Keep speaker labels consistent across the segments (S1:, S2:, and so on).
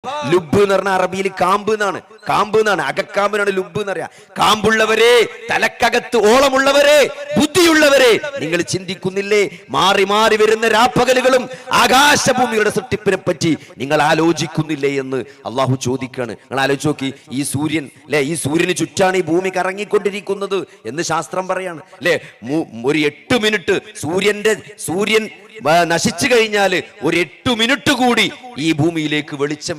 S1: ലുബ് എന്ന് പറഞ്ഞ അറബിയിൽ കാമ്പ് എന്നാണ് അകക്കാമ്പിനാണ് ലുബ് എന്ന് പറയാ. കാമ്പുള്ളവരെ, തലക്കകത്ത് ഓളമുള്ളവരെ, ബുദ്ധിയുള്ളവരെ, നിങ്ങൾ ചിന്തിക്കുന്നില്ലേ മാറി മാറി വരുന്ന രാപ്പകലുകളും ആകാശഭൂമിയുടെ സൃഷ്ടിപ്പിനെ പറ്റി നിങ്ങൾ ആലോചിക്കുന്നില്ലേ എന്ന് അള്ളാഹു ചോദിക്കാണ്. നിങ്ങൾ ആലോചിച്ച് നോക്കി, ഈ സൂര്യൻ അല്ലെ, ഈ സൂര്യന് ചുറ്റാണ് ഈ ഭൂമി കറങ്ങിക്കൊണ്ടിരിക്കുന്നത് എന്ന് ശാസ്ത്രം പറയാണ് അല്ലെ. ഒരു 8 മിനിറ്റ് സൂര്യൻ നശിച്ചു കഴിഞ്ഞാൽ ഒരു 8 മിനിറ്റ് കൂടി ഈ ഭൂമിയിലേക്ക് വെളിച്ചം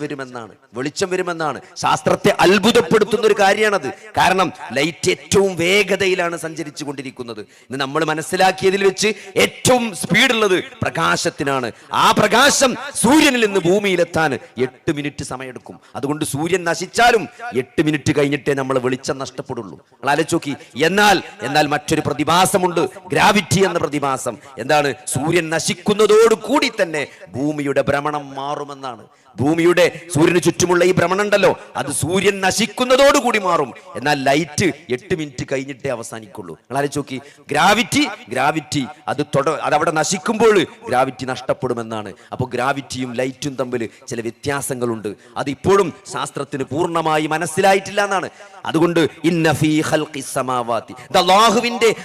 S1: വരുമെന്നാണ് ശാസ്ത്രത്തെ അത്ഭുതപ്പെടുത്തുന്ന ഒരു കാര്യമാണത്. കാരണം ലൈറ്റ് ഏറ്റവും വേഗതയിലാണ് സഞ്ചരിച്ചു കൊണ്ടിരിക്കുന്നത്. ഇന്ന് നമ്മൾ മനസ്സിലാക്കിയതിൽ വെച്ച് ഏറ്റവും സ്പീഡുള്ളത് പ്രകാശത്തിനാണ്. ആ പ്രകാശം സൂര്യനിൽ നിന്ന് ഭൂമിയിലെത്താൻ 8 മിനിറ്റ് സമയമെടുക്കും. അതുകൊണ്ട് സൂര്യൻ നശിച്ചാലും 8 മിനിറ്റ് കഴിഞ്ഞിട്ടേ നമ്മൾ വെളിച്ചം നഷ്ടപ്പെടുള്ളൂ. ആലോചിച്ച് നോക്കി. എന്നാൽ മറ്റൊരു പ്രതിഭാസമുണ്ട്, ഗ്രാവിറ്റി എന്ന പ്രതിഭാസം. എന്താണ്? സൂര്യൻ നശിക്കുന്നതോടു കൂടി തന്നെ ഭൂമിയുടെ ഭ്രമണം മാറുമെന്നാണ്. സൂര്യന് ചുറ്റുമുള്ള ഈ ഭ്രമണം ഉണ്ടല്ലോ, അത് സൂര്യൻ നശിക്കുന്നതോടുകൂടി മാറും. എന്നാൽ ലൈറ്റ് 8 മിനിറ്റ് കഴിഞ്ഞിട്ടേ അവസാനിക്കുള്ളൂ. നിങ്ങൾ ആലോചിച്ച് നോക്കി. ഗ്രാവിറ്റി അത് അവിടെ നശിക്കുമ്പോൾ ഗ്രാവിറ്റി നഷ്ടപ്പെടുമെന്നാണ്. അപ്പോൾ ഗ്രാവിറ്റിയും ലൈറ്റും തമ്മിൽ ചില വ്യത്യാസങ്ങളുണ്ട്. അത് ഇപ്പോഴും ശാസ്ത്രത്തിന് പൂർണ്ണമായി മനസ്സിലായിട്ടില്ല എന്നാണ്. അതുകൊണ്ട്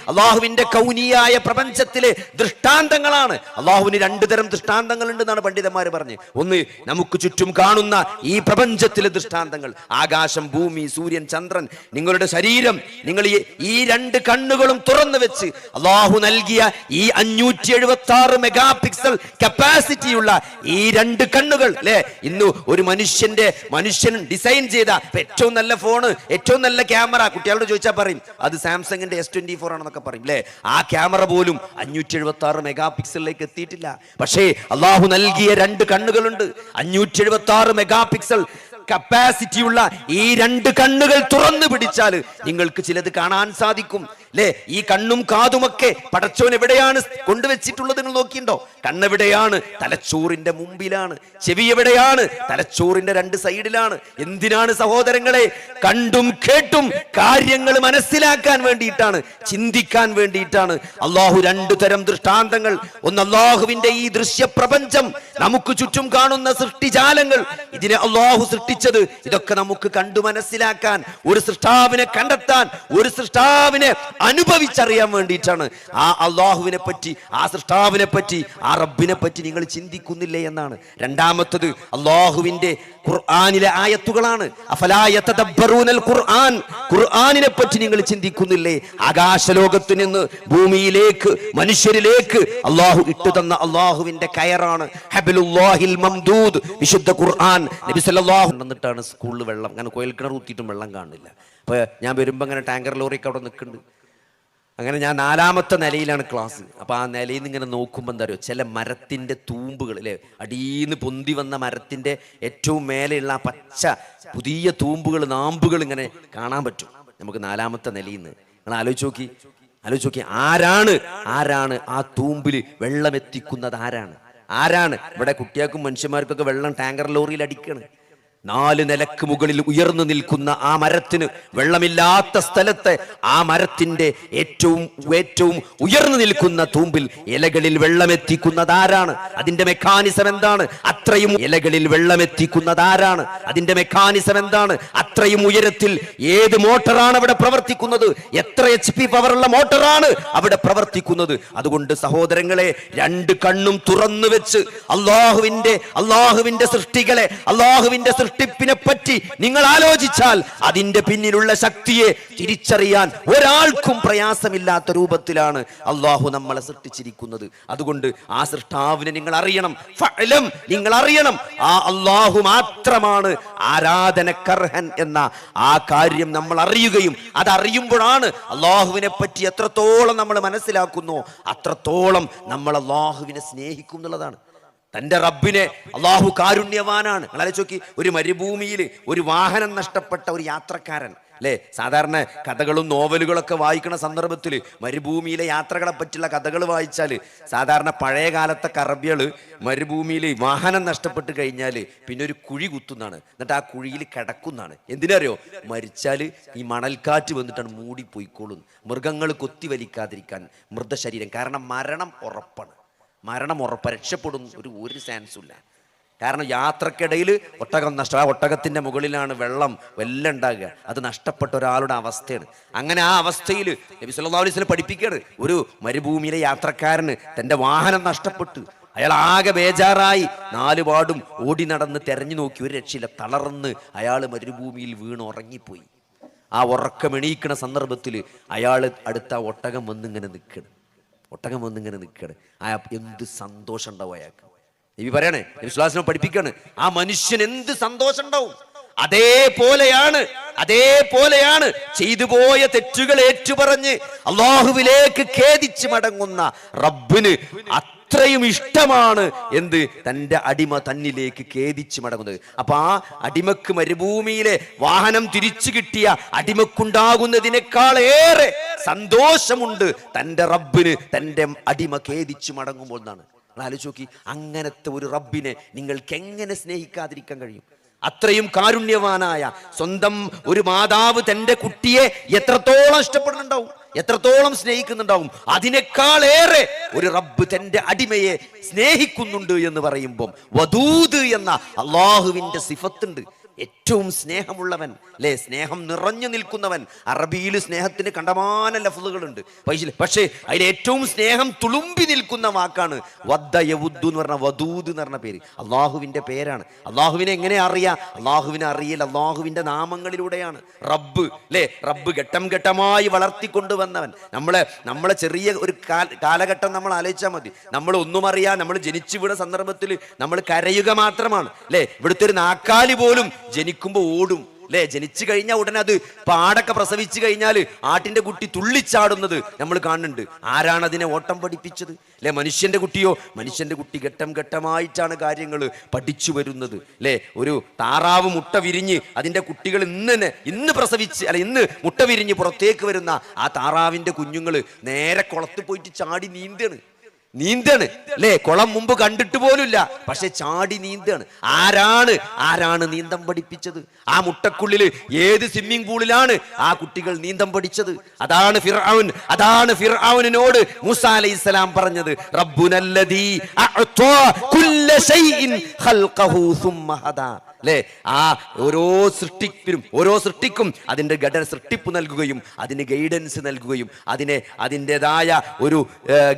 S1: അള്ളാഹുവിന്റെ കൗനിയായ പ്രപഞ്ചത്തിലെ ദൃഷ്ടാന്തങ്ങളാണ്. അള്ളാഹുവിന് 2 തരം ദൃഷ്ടാന്തങ്ങൾ ഉണ്ടെന്നാണ് പണ്ഡിതന്മാർ പറഞ്ഞ്. ഒന്ന്, നമുക്ക് ചുറ്റും കാണുന്ന ഈ പ്രപഞ്ചത്തിലെ ദൃഷ്ടാന്തങ്ങൾ, ആകാശം, ഭൂമി, സൂര്യൻ, ചന്ദ്രൻ, നിങ്ങളുടെ ശരീരം. നിങ്ങൾ ഈ 2 കണ്ണുകളും തുറന്നു വെച്ച് അള്ളാഹു നൽകിയ ഈ 576 മെഗാ പിക്സൽ കപ്പാസിറ്റിയുള്ള ഈ 2 കണ്ണുകൾ അല്ലെ. ഇന്ന് ഒരു മനുഷ്യൻ ഡിസൈൻ ചെയ്ത ഏറ്റവും നല്ല ഫോണ്, ഏറ്റവും നല്ല ക്യാമറ, കുട്ടികളോട് ചോദിച്ചാൽ പറയും അത് സാംസങ്ങിന്റെ S24 ആണെന്നൊക്കെ പറയും അല്ലെ. ആ ക്യാമറ പോലും 576 മെഗാ പിക്സലിലേക്ക് എത്തിയിട്ടില്ല. പക്ഷേ അള്ളാഹു നൽകിയ 2 കണ്ണുകളുണ്ട്. 576 മെഗാ പിക്സൽ കപ്പാസിറ്റിയുള്ള ഈ 2 കണ്ണുകൾ തുറന്നു പിടിച്ചാൽ നിങ്ങൾക്ക് ചിലത് കാണാൻ സാധിക്കും അല്ലെ. ഈ കണ്ണും കാതുമൊക്കെ പടച്ചോൻ എവിടെയാണ് കൊണ്ടുവച്ചിട്ടുള്ളത് നിങ്ങൾ നോക്കിയിട്ടുണ്ടോ? കണ്ണെവിടെയാണ്? തലച്ചോറിന്റെ മുമ്പിലാണ്. ചെവി എവിടെയാണ്? തലച്ചോറിന്റെ 2 സൈഡിലാണ്. എന്തിനാണ് സഹോദരങ്ങളെ? കണ്ടും കേട്ടും കാര്യങ്ങൾ മനസ്സിലാക്കാൻ വേണ്ടിയിട്ടാണ്, ചിന്തിക്കാൻ വേണ്ടിയിട്ടാണ് അള്ളാഹു 2 തരം ദൃഷ്ടാന്തങ്ങൾ. ഒന്ന്, അള്ളാഹുവിന്റെ ഈ ദൃശ്യപ്രപഞ്ചം, നമുക്ക് ചുറ്റും കാണുന്ന സൃഷ്ടിജാലങ്ങൾ, ഇതിനെ അള്ളാഹു സൃഷ്ടിച്ചത്. ഇതൊക്കെ നമുക്ക് കണ്ടു മനസ്സിലാക്കാൻ, ഒരു സൃഷ്ടാവിനെ കണ്ടെത്താൻ, ഒരു സൃഷ്ടാവിനെ അനുഭവിച്ചറിയാൻ വേണ്ടിയിട്ടാണ്. ആ അള്ളാഹുവിനെ പറ്റി, ആ സൃഷ്ടാവിനെ പറ്റി, ആ റബ്ബിനെ പറ്റി നിങ്ങൾ ചിന്തിക്കുന്നില്ലേ എന്നാണ്. രണ്ടാമത്തത് അള്ളാഹുവിന്റെ ഖുർആനിലെ ആയത്തുകളാണ്. അഫലാ യതദബ്ബറൂനൽ ഖുർആൻ, ഖുർആനിനെ പറ്റി നിങ്ങൾ ചിന്തിക്കുന്നില്ലേ? ആകാശലോകത്ത് നിന്ന് ഭൂമിയിലേക്ക്, മനുഷ്യരിലേക്ക് അള്ളാഹു ഇട്ടുതന്ന അള്ളാഹുവിന്റെ കയറാണ് ഹബ്ലുല്ലാഹിൽ മംദൂദ്, വിശുദ്ധ ഖുർആൻ. നബി സല്ലല്ലാഹു എന്നിട്ടാണ് സ്കൂളിൽ വെള്ളം, അങ്ങനെ കോയിൽ കിണർ ഊത്തിയിട്ടും വെള്ളം കാണില്ല. അപ്പൊ ഞാൻ വരുമ്പോ അങ്ങനെ ടാങ്കർ ലോറിയൊക്കെ അവിടെ നിൽക്കുന്നുണ്ട്. അങ്ങനെ ഞാൻ 4ാമത്തെ നിലയിലാണ് ക്ലാസ്. അപ്പൊ ആ നിലയിൽ നിന്ന് ഇങ്ങനെ നോക്കുമ്പോൾ എന്താ പറയുക, ചില മരത്തിന്റെ തൂമ്പുകൾ അല്ലെ, അടിയിന്ന് പൊന്തി വന്ന മരത്തിന്റെ ഏറ്റവും മേലെയുള്ള ആ പച്ച പുതിയ തൂമ്പുകൾ, നാമ്പുകൾ ഇങ്ങനെ കാണാൻ പറ്റും നമുക്ക് 4ാമത്തെ നിലയിൽ നിന്ന്. നിങ്ങൾ ആലോചിച്ച് നോക്കി. ആരാണ് ആ തൂമ്പിൽ വെള്ളം എത്തിക്കുന്നത്? ആരാണ്? ഇവിടെ കുട്ടികൾക്കും മനുഷ്യന്മാർക്കൊക്കെ വെള്ളം ടാങ്കർ ലോറിയിൽ അടിക്കാണ്. 4 നിലക്ക് മുകളിൽ ഉയർന്നു നിൽക്കുന്ന ആ മരത്തിന്, വെള്ളമില്ലാത്ത സ്ഥലത്തെ ആ മരത്തിന്റെ ഏറ്റവും ഉയർന്നു നിൽക്കുന്ന തൂമ്പിൽ ഇലകളിൽ വെള്ളമെത്തിക്കുന്നത് ആരാണ്? അതിന്റെ മെക്കാനിസം എന്താണ്? അത്രയും ഇലകളിൽ വെള്ളമെത്തിക്കുന്നത് ആരാണ്? അതിന്റെ മെക്കാനിസം എന്താണ്? അത്രയും ഉയരത്തിൽ ഏത് മോട്ടറാണ് അവിടെ പ്രവർത്തിക്കുന്നത്? എത്ര HP പവറുള്ള മോട്ടറാണ് അവിടെ പ്രവർത്തിക്കുന്നത്? അതുകൊണ്ട് സഹോദരങ്ങളെ, 2 കണ്ണും തുറന്നു വെച്ച് അള്ളാഹുവിന്റെ സൃഷ്ടികളെ, അള്ളാഹുവിന്റെ സൃഷ്ടിപ്പിനെ പറ്റി നിങ്ങൾ ആലോചിച്ചാൽ അതിന്റെ പിന്നിലുള്ള ശക്തിയെ തിരിച്ചറിയാൻ ഒരാൾക്കും പ്രയാസമില്ലാത്ത രൂപത്തിലാണ് അള്ളാഹു നമ്മളെ സൃഷ്ടിച്ചിരിക്കുന്നത്. അതുകൊണ്ട് ആ സൃഷ്ടാവിനെ നിങ്ങൾ അറിയണം. നിങ്ങൾ അറിയണം, ആ അള്ളാഹു മാത്രമാണ് ആരാധനക്കർഹൻ എന്ന ആ കാര്യം നമ്മൾ അറിയുകയും, അതറിയുമ്പോഴാണ് അള്ളാഹുവിനെ പറ്റി എത്രത്തോളം നമ്മൾ മനസ്സിലാക്കുന്നു, അത്രത്തോളം നമ്മൾ അള്ളാഹുവിനെ സ്നേഹിക്കും എന്നുള്ളതാണ്. തന്റെ റബ്ബിനെ, അള്ളാഹു കാരുണ്യവാനാണ്. ആലോചിച്ച്, ഒരു മരുഭൂമിയിൽ ഒരു വാഹനം നഷ്ടപ്പെട്ട ഒരു യാത്രക്കാരൻ അല്ലെ. സാധാരണ കഥകളും നോവലുകളൊക്കെ വായിക്കുന്ന സന്ദർഭത്തിൽ മരുഭൂമിയിലെ യാത്രകളെ പറ്റിയുള്ള കഥകൾ വായിച്ചാൽ സാധാരണ പഴയ കാലത്തെ അറബികള് മരുഭൂമിയിൽ വാഹനം നഷ്ടപ്പെട്ട് കഴിഞ്ഞാൽ പിന്നെ ഒരു കുഴി കുത്തുന്നതാണ്. എന്നിട്ട് ആ കുഴിയിൽ കിടക്കുന്നതാണ്. എന്തിനറിയോ? മരിച്ചാൽ ഈ മണൽക്കാറ്റ് വന്നിട്ടാണ് മൂടിപ്പോയിക്കോളും, മൃഗങ്ങൾ കൊത്തി വലിക്കാതിരിക്കാൻ മൃതശരീരം. കാരണം മരണം ഉറപ്പാണ്, രക്ഷപ്പെടും ഒരു ചാൻസും ഇല്ല. കാരണം യാത്രക്കിടയിൽ ഒട്ടകം ആ ഒട്ടകത്തിന്റെ മുകളിലാണ് വെള്ളം എല്ലാം ഉണ്ടാകുക. അത് നഷ്ടപ്പെട്ട ഒരാളുടെ അവസ്ഥയാണ്. അങ്ങനെ ആ അവസ്ഥയിൽ നബി സല്ലല്ലാഹു അലൈഹി വസല്ലം പഠിപ്പിക്കുകയാണ്, ഒരു മരുഭൂമിയിലെ യാത്രക്കാരന് തന്റെ വാഹനം നഷ്ടപ്പെട്ടു. അയാൾ ആകെ ബേജാറായി, നാലുപാടും ഓടി നടന്ന് തെരഞ്ഞു നോക്കി, ഒരു രക്ഷയില്ല. തളർന്ന് അയാൾ മരുഭൂമിയിൽ വീണ് ഉറങ്ങിപ്പോയി. ആ ഉറക്കമെണീക്കണ സന്ദർഭത്തിൽ അയാൾ അടുത്ത ഒട്ടകം വന്നിങ്ങനെ നിൽക്കണം. എന്ത് സന്തോഷം ഉണ്ടാവും അയാൾക്ക്. നബി പറയണേ, നബി സ്വല്ലല്ലാഹു അലൈഹി വസല്ലം പഠിപ്പിക്കാണ്, ആ മനുഷ്യൻ എന്ത് സന്തോഷം ഉണ്ടാവും. അതേപോലെയാണ് ചെയ്തു പോയ തെറ്റുകൾ ഏറ്റുപറഞ്ഞ് അള്ളാഹുവിലേക്ക് ഖേദിച്ച് മടങ്ങുന്ന റബ്ബിന് അത്രയും ഇഷ്ടമാണ് എന്ത്, തൻ്റെ അടിമ തന്നിലേക്ക് ഖേദിച്ച് മടങ്ങുന്നത്. അപ്പൊ ആ അടിമക്ക് മരുഭൂമിയിലെ വാഹനം തിരിച്ചു കിട്ടിയ അടിമക്കുണ്ടാകുന്നതിനേക്കാൾ ഏറെ സന്തോഷമുണ്ട് തൻ്റെ റബ്ബിന് തൻ്റെ അടിമ ഖേദിച്ച് മടങ്ങുമ്പോൾ എന്നാണ്. ആലോചിച്ച് നോക്കി, അങ്ങനത്തെ ഒരു റബ്ബിനെ നിങ്ങൾക്ക് എങ്ങനെ സ്നേഹിക്കാതിരിക്കാൻ കഴിയും? അത്രയും കാരുണ്യവാനായ സ്വന്തം ഒരു മാതാവ് തൻ്റെ കുട്ടിയെ എത്രത്തോളം ഇഷ്ടപ്പെടുന്നുണ്ടാവും, എത്രത്തോളം സ്നേഹിക്കുന്നുണ്ടാവും, അതിനേക്കാളേറെ ഒരു റബ്ബ് തൻ്റെ അടിമയെ സ്നേഹിക്കുന്നുണ്ട് എന്ന് പറയുമ്പോൾ വദൂദ് എന്ന അള്ളാഹുവിൻ്റെ സിഫത്തുണ്ട്. ഏറ്റവും സ്നേഹമുള്ളവൻ, അല്ലേ, സ്നേഹം നിറഞ്ഞു നിൽക്കുന്നവൻ. അറബിയിൽ സ്നേഹത്തിന് കണ്ടമാന ലഫ്ളുകളുണ്ട്, പക്ഷേ അതിൽ ഏറ്റവും സ്നേഹം തുളുമ്പി നിൽക്കുന്ന വാക്കാണ് വദ്ദ യവുദ്ദു എന്ന് പറഞ്ഞ വദൂദ് എന്ന് പറഞ്ഞ പേര്. അള്ളാഹുവിൻ്റെ പേരാണ്. അള്ളാഹുവിനെ എങ്ങനെ അറിയാം? അള്ളാഹുവിനെ അറിയൽ അള്ളാഹുവിൻ്റെ നാമങ്ങളിലൂടെയാണ്. റബ്ബ്, അല്ലേ, റബ്ബ് ഘട്ടം ഘട്ടമായി വളർത്തിക്കൊണ്ടുവന്നവൻ. നമ്മളെ ചെറിയ ഒരു കാലഘട്ടം നമ്മൾ ആലോചിച്ചാൽ മതി. നമ്മൾ ഒന്നും അറിയാൻ, നമ്മൾ ജനിച്ചു വീണ സന്ദർഭത്തിൽ നമ്മൾ കരയുക മാത്രമാണ്, അല്ലേ. ഇവിടുത്തെ ഒരു നാക്കാലി പോലും ജനിക്കുമ്പോൾ ഓടും, അല്ലെ. ജനിച്ചു കഴിഞ്ഞാൽ ഉടനെ അത് പാടൊക്കെ പ്രസവിച്ചു കഴിഞ്ഞാൽ ആട്ടിന്റെ കുട്ടി തുള്ളിച്ചാടുന്നത് നമ്മൾ കാണുന്നുണ്ട്. ആരാണ് അതിനെ ഓട്ടം പഠിപ്പിച്ചത്? അല്ലെ, മനുഷ്യന്റെ കുട്ടിയോ? മനുഷ്യന്റെ കുട്ടി ഘട്ടം ഘട്ടമായിട്ടാണ് കാര്യങ്ങൾ പഠിച്ചു വരുന്നത്, അല്ലെ. ഒരു താറാവ് മുട്ട വിരിഞ്ഞ് അതിന്റെ കുട്ടികൾ ഇന്ന് പ്രസവിച്ച്, അല്ല, ഇന്ന് മുട്ട വിരിഞ്ഞ് പുറത്തേക്ക് വരുന്ന ആ താറാവിന്റെ കുഞ്ഞുങ്ങൾ നേരെ കുളത്ത് പോയിട്ട് ചാടി നീന്താണ്, അല്ലേ. കുളം മുമ്പ് കണ്ടിട്ട് പോലുമില്ല, പക്ഷെ ചാടി നീന്താണ്. ആരാണ് നീന്തം പഠിപ്പിച്ചത്? ആ മുട്ടക്കുള്ളിൽ ഏത് സ്വിമ്മിംഗ് പൂളിലാണ് ആ കുട്ടികൾ നീന്തം പഠിച്ചത്? അതാണ് ഫിർഔനിനോട് മൂസാ അലൈഹിസ്സലാം പറഞ്ഞത്, റബ്ബുനല്ലദീ അഅ്താ കുല്ല ശൈഇൻ ഖൽഖഹു സുമ്മ ഹദാ. അല്ലേ, ആ ഓരോ സൃഷ്ടിക്കും അതിൻ്റെ സൃഷ്ടിപ്പ് നൽകുകയും അതിന് ഗൈഡൻസ് നൽകുകയും അതിൻ്റെതായ ഒരു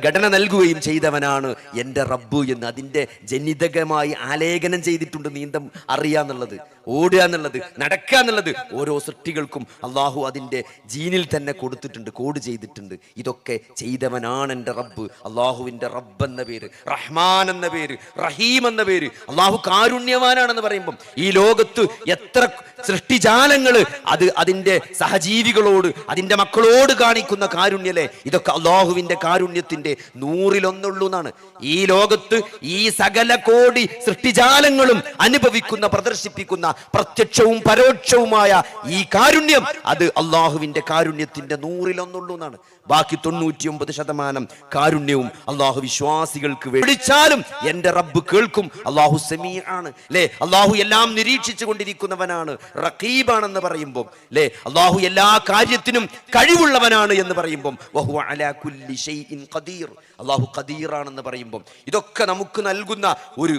S1: ഘടന നൽകുകയും ചെയ്തവനാണ് എൻ്റെ റബ്ബ് എന്ന് അതിൻ്റെ ജനിതകമായി ആലേഖനം ചെയ്തിട്ടുണ്ട്. നീന്തം അറിയാന്നുള്ളത്, ഓടുക എന്നുള്ളത്, നടക്കുക എന്നുള്ളത് ഓരോ സൃഷ്ടികൾക്കും അള്ളാഹു അതിൻ്റെ ജീനിൽ തന്നെ കൊടുത്തിട്ടുണ്ട്, കോഡ് ചെയ്തിട്ടുണ്ട്. ഇതൊക്കെ ചെയ്തവനാണ് എൻ്റെ റബ്ബ്. അള്ളാഹുവിൻ്റെ റബ്ബ് എന്ന പേര്, റഹ്മാൻ എന്ന പേര്, റഹീം എന്ന പേര്. അള്ളാഹു കാരുണ്യവാനാണെന്ന് പറയുമ്പം ഈ ലോകത്ത് എത്ര സൃഷ്ടിജാലങ്ങൾ അതിന്റെ സഹജീവികളോട്, അതിന്റെ മക്കളോട് കാണിക്കുന്ന കാരുണ്യല്ലേ, ഇതൊക്കെ അള്ളാഹുവിന്റെ കാരുണ്യത്തിന്റെ 100-1 എന്നാണ്. ഈ ലോകത്ത് ഈ സകല കോടി സൃഷ്ടിജാലങ്ങളും പ്രദർശിപ്പിക്കുന്ന പ്രത്യക്ഷവും പരോക്ഷവുമായ ഈ കാരുണ്യം, അത് അള്ളാഹുവിന്റെ കാരുണ്യത്തിന്റെ 100-1 എന്നാണ്. ബാക്കി 99% കാരുണ്യവും അള്ളാഹു വിശ്വാസികൾക്ക് വിളിച്ചാലും എന്റെ റബ്ബ് കേൾക്കും. അള്ളാഹു സമീആണ്, അല്ലേ. അള്ളാഹു എല്ലാം നിരീക്ഷിച്ചു കൊണ്ടിരിക്കുന്നവനാണ്, റഖീബാണെന്ന് പറയുമ്പോൾ, അല്ലേ. അള്ളാഹു എല്ലാ കാര്യത്തിനും കഴിവുള്ളവനാണ് എന്ന് പറയുമ്പോൾ വഹുവ അലാ കുല്ലി ഷൈഇൻ ഖദീർ, അള്ളാഹു ഖദീറാണെന്ന് പറയുമ്പോൾ ഇതൊക്കെ നമുക്ക് നൽകുന്ന ഒരു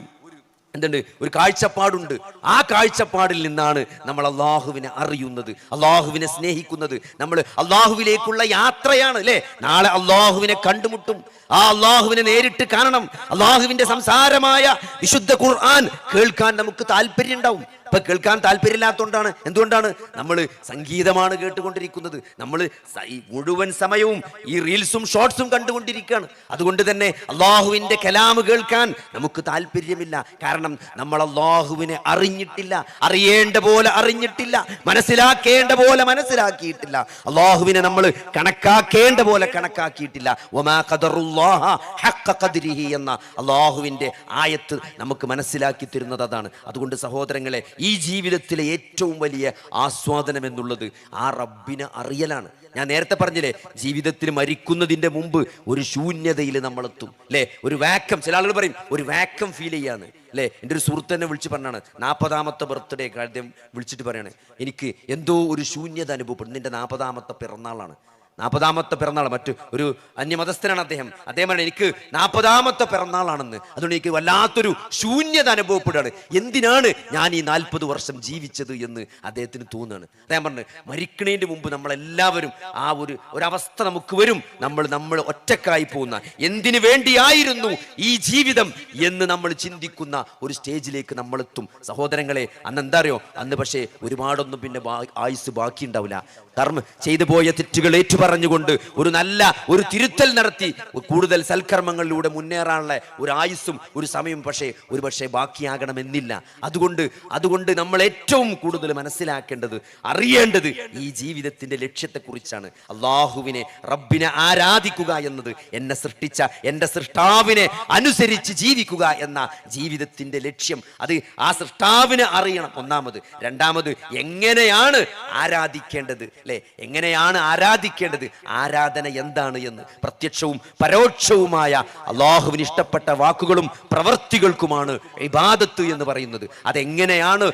S1: കാഴ്ചപ്പാടുണ്ട്. ആ കാഴ്ചപ്പാടിൽ നിന്നാണ് നമ്മൾ അള്ളാഹുവിനെ അറിയുന്നത്, അള്ളാഹുവിനെ സ്നേഹിക്കുന്നത്. നമ്മൾ അള്ളാഹുവിലേക്കുള്ള യാത്രയാണ്, അല്ലേ. നാളെ അള്ളാഹുവിനെ കണ്ടുമുട്ടും, ആ അള്ളാഹുവിനെ നേരിട്ട് കാണണം. അള്ളാഹുവിന്റെ സംസാരമായ വിശുദ്ധ ഖുർആൻ കേൾക്കാൻ നമുക്ക് താല്പര്യം ഉണ്ടാവും. ഇപ്പൊ കേൾക്കാൻ താല്പര്യമില്ലാത്തതുകൊണ്ടാണ്. എന്തുകൊണ്ടാണ്? നമ്മൾ സംഗീതമാണ് കേട്ടുകൊണ്ടിരിക്കുന്നത്, നമ്മൾ മുഴുവൻ സമയവും ഈ റീൽസും ഷോർട്സും കണ്ടുകൊണ്ടിരിക്കുകയാണ്. അതുകൊണ്ട് തന്നെ അള്ളാഹുവിന്റെ കലാമ് കേൾക്കാൻ നമുക്ക് താല്പര്യമില്ല. കാരണം നമ്മൾ അള്ളാഹുവിനെ അറിഞ്ഞിട്ടില്ല, അറിയേണ്ട പോലെ അറിഞ്ഞിട്ടില്ല, മനസ്സിലാക്കേണ്ട പോലെ മനസ്സിലാക്കിയിട്ടില്ല, അള്ളാഹുവിനെ നമ്മൾ കണക്കാക്കേണ്ട പോലെ കണക്കാക്കിയിട്ടില്ല. വമാ ഖദറുല്ലാഹ ഹഖ്ഖ ഖദ്രിഹി എന്ന അള്ളാഹുവിന്റെ ആയത്ത് നമുക്ക് മനസ്സിലാക്കി തരുന്നത് അതാണ്. അതുകൊണ്ട് സഹോദരങ്ങളെ, ഈ ജീവിതത്തിലെ ഏറ്റവും വലിയ ആസ്വാദനം എന്നുള്ളത് ആ റബ്ബിനെ അറിയലാണ്. ഞാൻ നേരത്തെ പറഞ്ഞില്ലേ, ജീവിതത്തിൽ മരിക്കുന്നതിന്റെ മുമ്പ് ഒരു ശൂന്യതയിൽ നമ്മളെത്തും, അല്ലേ. ഒരു വാക്കം, ചില ആളുകൾ പറയും ഒരു വാക്കം ഫീൽ ചെയ്യാന്ന്, അല്ലേ. എൻ്റെ ഒരു സുഹൃത്ത് തന്നെ വിളിച്ച് പറഞ്ഞാണ്, 40ാമത്തെ ബർത്ത്ഡേ അദ്ദേഹം വിളിച്ചിട്ട് പറയാണ്, എനിക്ക് എന്തോ ഒരു ശൂന്യത അനുഭവപ്പെടും, എൻ്റെ 40ാമത്തെ പിറന്നാളാണ്. 40ാമത്തെ പിറന്നാൾ. മറ്റു ഒരു അന്യമതസ്ഥനാണ് അദ്ദേഹം പറഞ്ഞു എനിക്ക് 40ാമത്തെ പിറന്നാളാണെന്ന്. അതുകൊണ്ട് എനിക്ക് വല്ലാത്തൊരു ശൂന്യത അനുഭവപ്പെടുകയാണ്. എന്തിനാണ് ഞാൻ ഈ 40 വർഷം ജീവിച്ചത് എന്ന് അദ്ദേഹത്തിന് തോന്നുകയാണ്. അദ്ദേഹം പറഞ്ഞു മരിക്കണേന്റെ മുമ്പ് നമ്മളെല്ലാവരും ആ ഒരവസ്ഥ നമുക്ക് വരും. നമ്മൾ ഒറ്റക്കായി പോകുന്ന, എന്തിനു വേണ്ടിയായിരുന്നു ഈ ജീവിതം എന്ന് നമ്മൾ ചിന്തിക്കുന്ന ഒരു സ്റ്റേജിലേക്ക് നമ്മളെത്തും സഹോദരങ്ങളെ. അന്ന് എന്താ അറിയോ, അന്ന് പക്ഷേ ഒരുപാടൊന്നും പിന്നെ ആയുസ് ബാക്കി ഉണ്ടാവില്ല. ചെയ്തു പോയ തെറ്റുകൾ ഏറ്റുപറഞ്ഞുകൊണ്ട് ഒരു തിരുത്തൽ നടത്തി കൂടുതൽ സൽക്കർമ്മങ്ങളിലൂടെ മുന്നേറാനുള്ള ഒരു ആയുസ്സും ഒരു സമയവും പക്ഷേ ബാക്കിയാകണമെന്നില്ല. അതുകൊണ്ട് നമ്മൾ ഏറ്റവും കൂടുതൽ മനസ്സിലാക്കേണ്ടത്, അറിയേണ്ടത് ഈ ജീവിതത്തിന്റെ ലക്ഷ്യത്തെക്കുറിച്ചാണ്. അള്ളാഹുവിനെ, റബ്ബിനെ ആരാധിക്കുക എന്നത്, എന്നെ സൃഷ്ടിച്ച എൻ്റെ സൃഷ്ടാവിനെ അനുസരിച്ച് ജീവിക്കുക എന്ന ജീവിതത്തിന്റെ ലക്ഷ്യം. അത് ആ സൃഷ്ടാവിനെ അറിയണം ഒന്നാമത്. രണ്ടാമത് എങ്ങനെയാണ് ആരാധിക്കേണ്ടത്, അല്ലെ? എങ്ങനെയാണ് ആരാധിക്കേണ്ടത്, ആരാധന എന്താണ് എന്ന് പ്രത്യക്ഷവും പരോക്ഷവുമായ അള്ളാഹുവിന് ഇഷ്ടപ്പെട്ട വാക്കുകളും പ്രവർത്തികൾക്കുമാണ് ഇബാദത്ത് എന്ന് പറയുന്നത്. അതെങ്ങനെയാണ്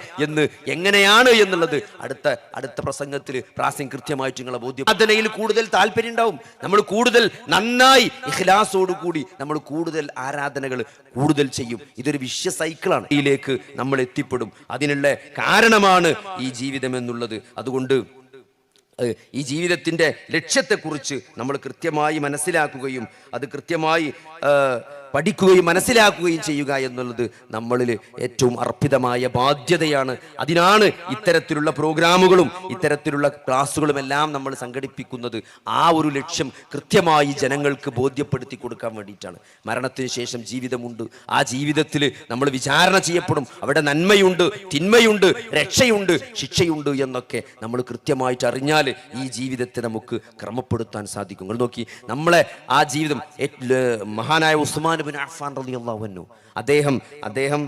S1: എന്നുള്ളത് അടുത്ത പ്രസംഗത്തിൽ പ്രാസം കൃത്യമായിട്ട് നിങ്ങളെ ബോധ്യം. ആരാധനയിൽ കൂടുതൽ താല്പര്യം ഉണ്ടാവും. നമ്മൾ കൂടുതൽ നന്നായി ഇഖ്ലാസോടുകൂടി നമ്മൾ കൂടുതൽ ആരാധനകൾ കൂടുതൽ ചെയ്യും. ഇതൊരു വിശ്വ സൈക്കിളാണ്. ഇതിലേക്ക് നമ്മൾ എത്തിപ്പെടും. അതിനുള്ള കാരണമാണ് ഈ ജീവിതം എന്നുള്ളത്. അതുകൊണ്ട് ഈ ജീവിതത്തിന്റെ ലക്ഷ്യത്തെക്കുറിച്ച് നമ്മൾ കൃത്യമായി മനസ്സിലാക്കുകയും അത് കൃത്യമായി പഠിക്കുകയും മനസ്സിലാക്കുകയും ചെയ്യുക എന്നുള്ളത് നമ്മളിൽ ഏറ്റവും അർപ്പിതമായ ബാധ്യതയാണ്. അതിനാണ് ഇത്തരത്തിലുള്ള പ്രോഗ്രാമുകളും ഇത്തരത്തിലുള്ള ക്ലാസ്സുകളും എല്ലാം നമ്മൾ സംഘടിപ്പിക്കുന്നത്. ആ ഒരു ലക്ഷ്യം കൃത്യമായി ജനങ്ങൾക്ക് ബോധ്യപ്പെടുത്തി കൊടുക്കാൻ വേണ്ടിയിട്ടാണ്. മരണത്തിന് ശേഷം ജീവിതമുണ്ട്. ആ ജീവിതത്തിൽ നമ്മൾ വിചാരണ ചെയ്യപ്പെടും. അവിടെ നന്മയുണ്ട്, തിന്മയുണ്ട്, രക്ഷയുണ്ട്, ശിക്ഷയുണ്ട് എന്നൊക്കെ നമ്മൾ കൃത്യമായിട്ട് അറിഞ്ഞാൽ ഈ ജീവിതത്തെ നമുക്ക് ക്രമപ്പെടുത്താൻ സാധിക്കും. നിങ്ങൾ നോക്കി, നമ്മളെ ആ ജീവിതം മഹാനായ ഉസ്മാൻ ഇബ്നു അഫ്ഫാൻ റളിയല്ലാഹു അൻഹു അദ്ദേഹം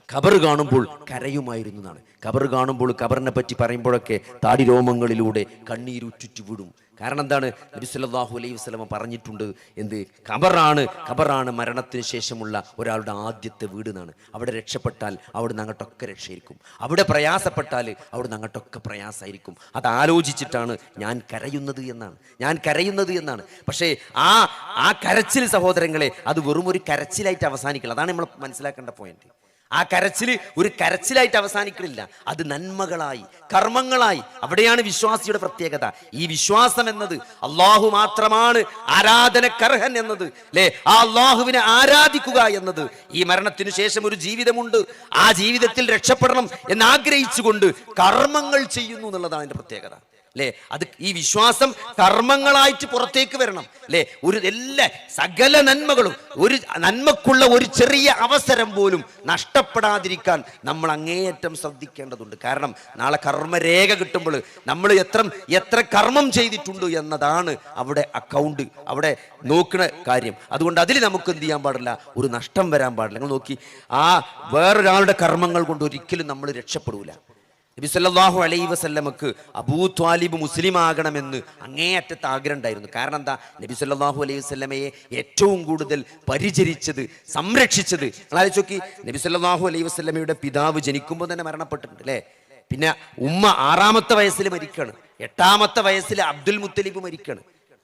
S1: ഖബർ കാണുമ്പോൾ കരയുമായിരുന്നു എന്നാണ്. ഖബർ കാണുമ്പോൾ, ഖബറിനെ പറ്റി പറയുമ്പോഴൊക്കെ താടി രോമങ്ങളിലൂടെ കണ്ണീരുറ്റുറ്റു വിടും. കാരണം എന്താണ്? നബി സല്ലല്ലാഹു അലൈഹി വസല്ലം പറഞ്ഞിട്ടുണ്ട്, എന്ത്? ഖബറാണ് മരണത്തിന് ശേഷമുള്ള ഒരാളുടെ ആദ്യത്തെ വീട് എന്നാണ്. അവിടെ രക്ഷപ്പെട്ടാൽ അവിടുന്ന് അങ്ങോട്ടൊക്കെ രക്ഷയായിരിക്കും, അവിടെ പ്രയാസപ്പെട്ടാൽ അവിടുന്ന് അങ്ങോട്ടൊക്കെ പ്രയാസമായിരിക്കും. അത് ആലോചിച്ചിട്ടാണ് ഞാൻ കരയുന്നത് എന്നാണ്. പക്ഷേ ആ കരച്ചിൽ സഹോദരങ്ങളെ, അത് വെറും ഒരു കരച്ചിലായിട്ട് അവസാനിക്കില്ല. അതാണ് നമ്മൾ മനസ്സിലാക്കേണ്ട പോയിന്റ്. ആ കരച്ചിൽ ഒരു കരച്ചിലായിട്ട് അവസാനിക്കണില്ല, അത് നന്മകളായി, കർമ്മങ്ങളായി. അവിടെയാണ് വിശ്വാസിയുടെ പ്രത്യേകത. ഈ വിശ്വാസം എന്നത് അള്ളാഹു മാത്രമാണ് ആരാധനക്കർഹൻ എന്നത്, അല്ലെ? ആ അള്ളാഹുവിനെ ആരാധിക്കുക എന്നത്, ഈ മരണത്തിന് ശേഷം ഒരു ജീവിതമുണ്ട്, ആ ജീവിതത്തിൽ രക്ഷപ്പെടണം എന്നാഗ്രഹിച്ചുകൊണ്ട് കർമ്മങ്ങൾ ചെയ്യുന്നു എന്നുള്ളതാണ് അതിന്റെ പ്രത്യേകത, അല്ലെ? അത് ഈ വിശ്വാസം കർമ്മങ്ങളായിട്ട് പുറത്തേക്ക് വരണം, അല്ലെ? എല്ലാ സകല നന്മകളും, ഒരു നന്മക്കുള്ള ഒരു ചെറിയ അവസരം പോലും നഷ്ടപ്പെടാതിരിക്കാൻ നമ്മൾ അങ്ങേയറ്റം ശ്രദ്ധിക്കേണ്ടതുണ്ട്. കാരണം നാളെ കർമ്മരേഖ കിട്ടുമ്പോൾ നമ്മൾ എത്ര കർമ്മം ചെയ്തിട്ടുണ്ട് എന്നതാണ് അവിടെ അക്കൗണ്ട്, അവിടെ നോക്കുന്ന കാര്യം. അതുകൊണ്ട് അതിൽ നമുക്ക് എന്ത് ചെയ്യാൻ പാടില്ല, ഒരു നഷ്ടം വരാൻ പാടില്ല. നിങ്ങൾ നോക്കി, ആ വേറൊരാളുടെ കർമ്മങ്ങൾ കൊണ്ട് ഒരിക്കലും നമ്മൾ രക്ഷപ്പെടൂല. നബി സല്ലല്ലാഹു അലൈഹി വസല്ലമക്ക് അബൂ ത്വാലിബ് മുസ്ലിം ആകണമെന്ന് അങ്ങേയറ്റത്തെ ആഗ്രഹം ഉണ്ടായിരുന്നു. കാരണം എന്താ? നബി സല്ലല്ലാഹു അലൈഹി വസല്ലമയെ ഏറ്റവും കൂടുതൽ പരിചരിച്ചത്, സംരക്ഷിച്ചത്. ആലോചിച്ച് നോക്കി, നബി സല്ലല്ലാഹു അലൈഹി വസല്ലമയുടെ പിതാവ് ജനിക്കുമ്പോൾ തന്നെ മരണപ്പെട്ടിട്ടുണ്ട്, അല്ലേ? പിന്നെ ഉമ്മ 6ാമത്തെ വയസ്സിൽ മരിക്കാണ്. 8ാമത്തെ വയസ്സിൽ അബ്ദുൽ മുത്തലിബ് മരിക്കാണ്.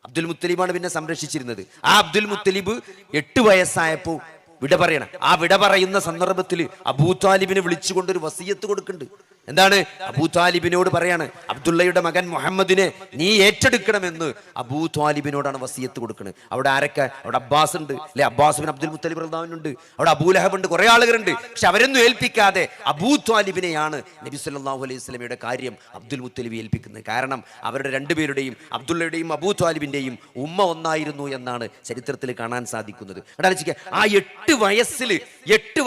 S1: അബ്ദുൽ മുത്തലിബാണ് പിന്നെ സംരക്ഷിച്ചിരുന്നത്. ആ അബ്ദുൽ മുത്തലിബ് 8 വയസ്സായപ്പോൾ വിട പറയണം. ആ വിട പറയുന്ന സന്ദർഭത്തിൽ അബൂ ത്വാലിബിനെ വിളിച്ചുകൊണ്ടൊരു വസിയത്ത് കൊടുക്കുന്നുണ്ട്. എന്താണ്? അബൂ ത്വാലിബിനോട് പറയാണ്, അബ്ദുള്ളയുടെ മകൻ മുഹമ്മദിനെ നീ ഏറ്റെടുക്കണമെന്ന് അബൂ ത്വാലിബിനോടാണ് വസിയത്ത് കൊടുക്കുന്നത്. അവിടെ ആരൊക്കെ? അവിടെ അബ്ബാസ് ഉണ്ട്, അല്ലെ? അബ്ബാസ് ബിൻ അബ്ദുൽ മുത്തലിബ് റളിയല്ലാഹു, അവിടെ അബൂലഹബ് ഉണ്ട്, കുറെ ആളുകളുണ്ട്. പക്ഷെ അവരൊന്നും ഏൽപ്പിക്കാതെ അബൂ ത്വാലിബിനെയാണ് നബി സല്ലല്ലാഹു അലൈഹി വസല്ലമയുടെ കാര്യം അബ്ദുൽ മുത്തലിബ് ഏൽപ്പിക്കുന്നത്. കാരണം അവരുടെ രണ്ടുപേരുടെയും, അബ്ദുള്ളയുടെയും അബൂ ത്വാലിബിന്റെയും ഉമ്മ ഒന്നായിരുന്നു എന്നാണ് ചരിത്രത്തിൽ കാണാൻ സാധിക്കുന്നത്. ആ 8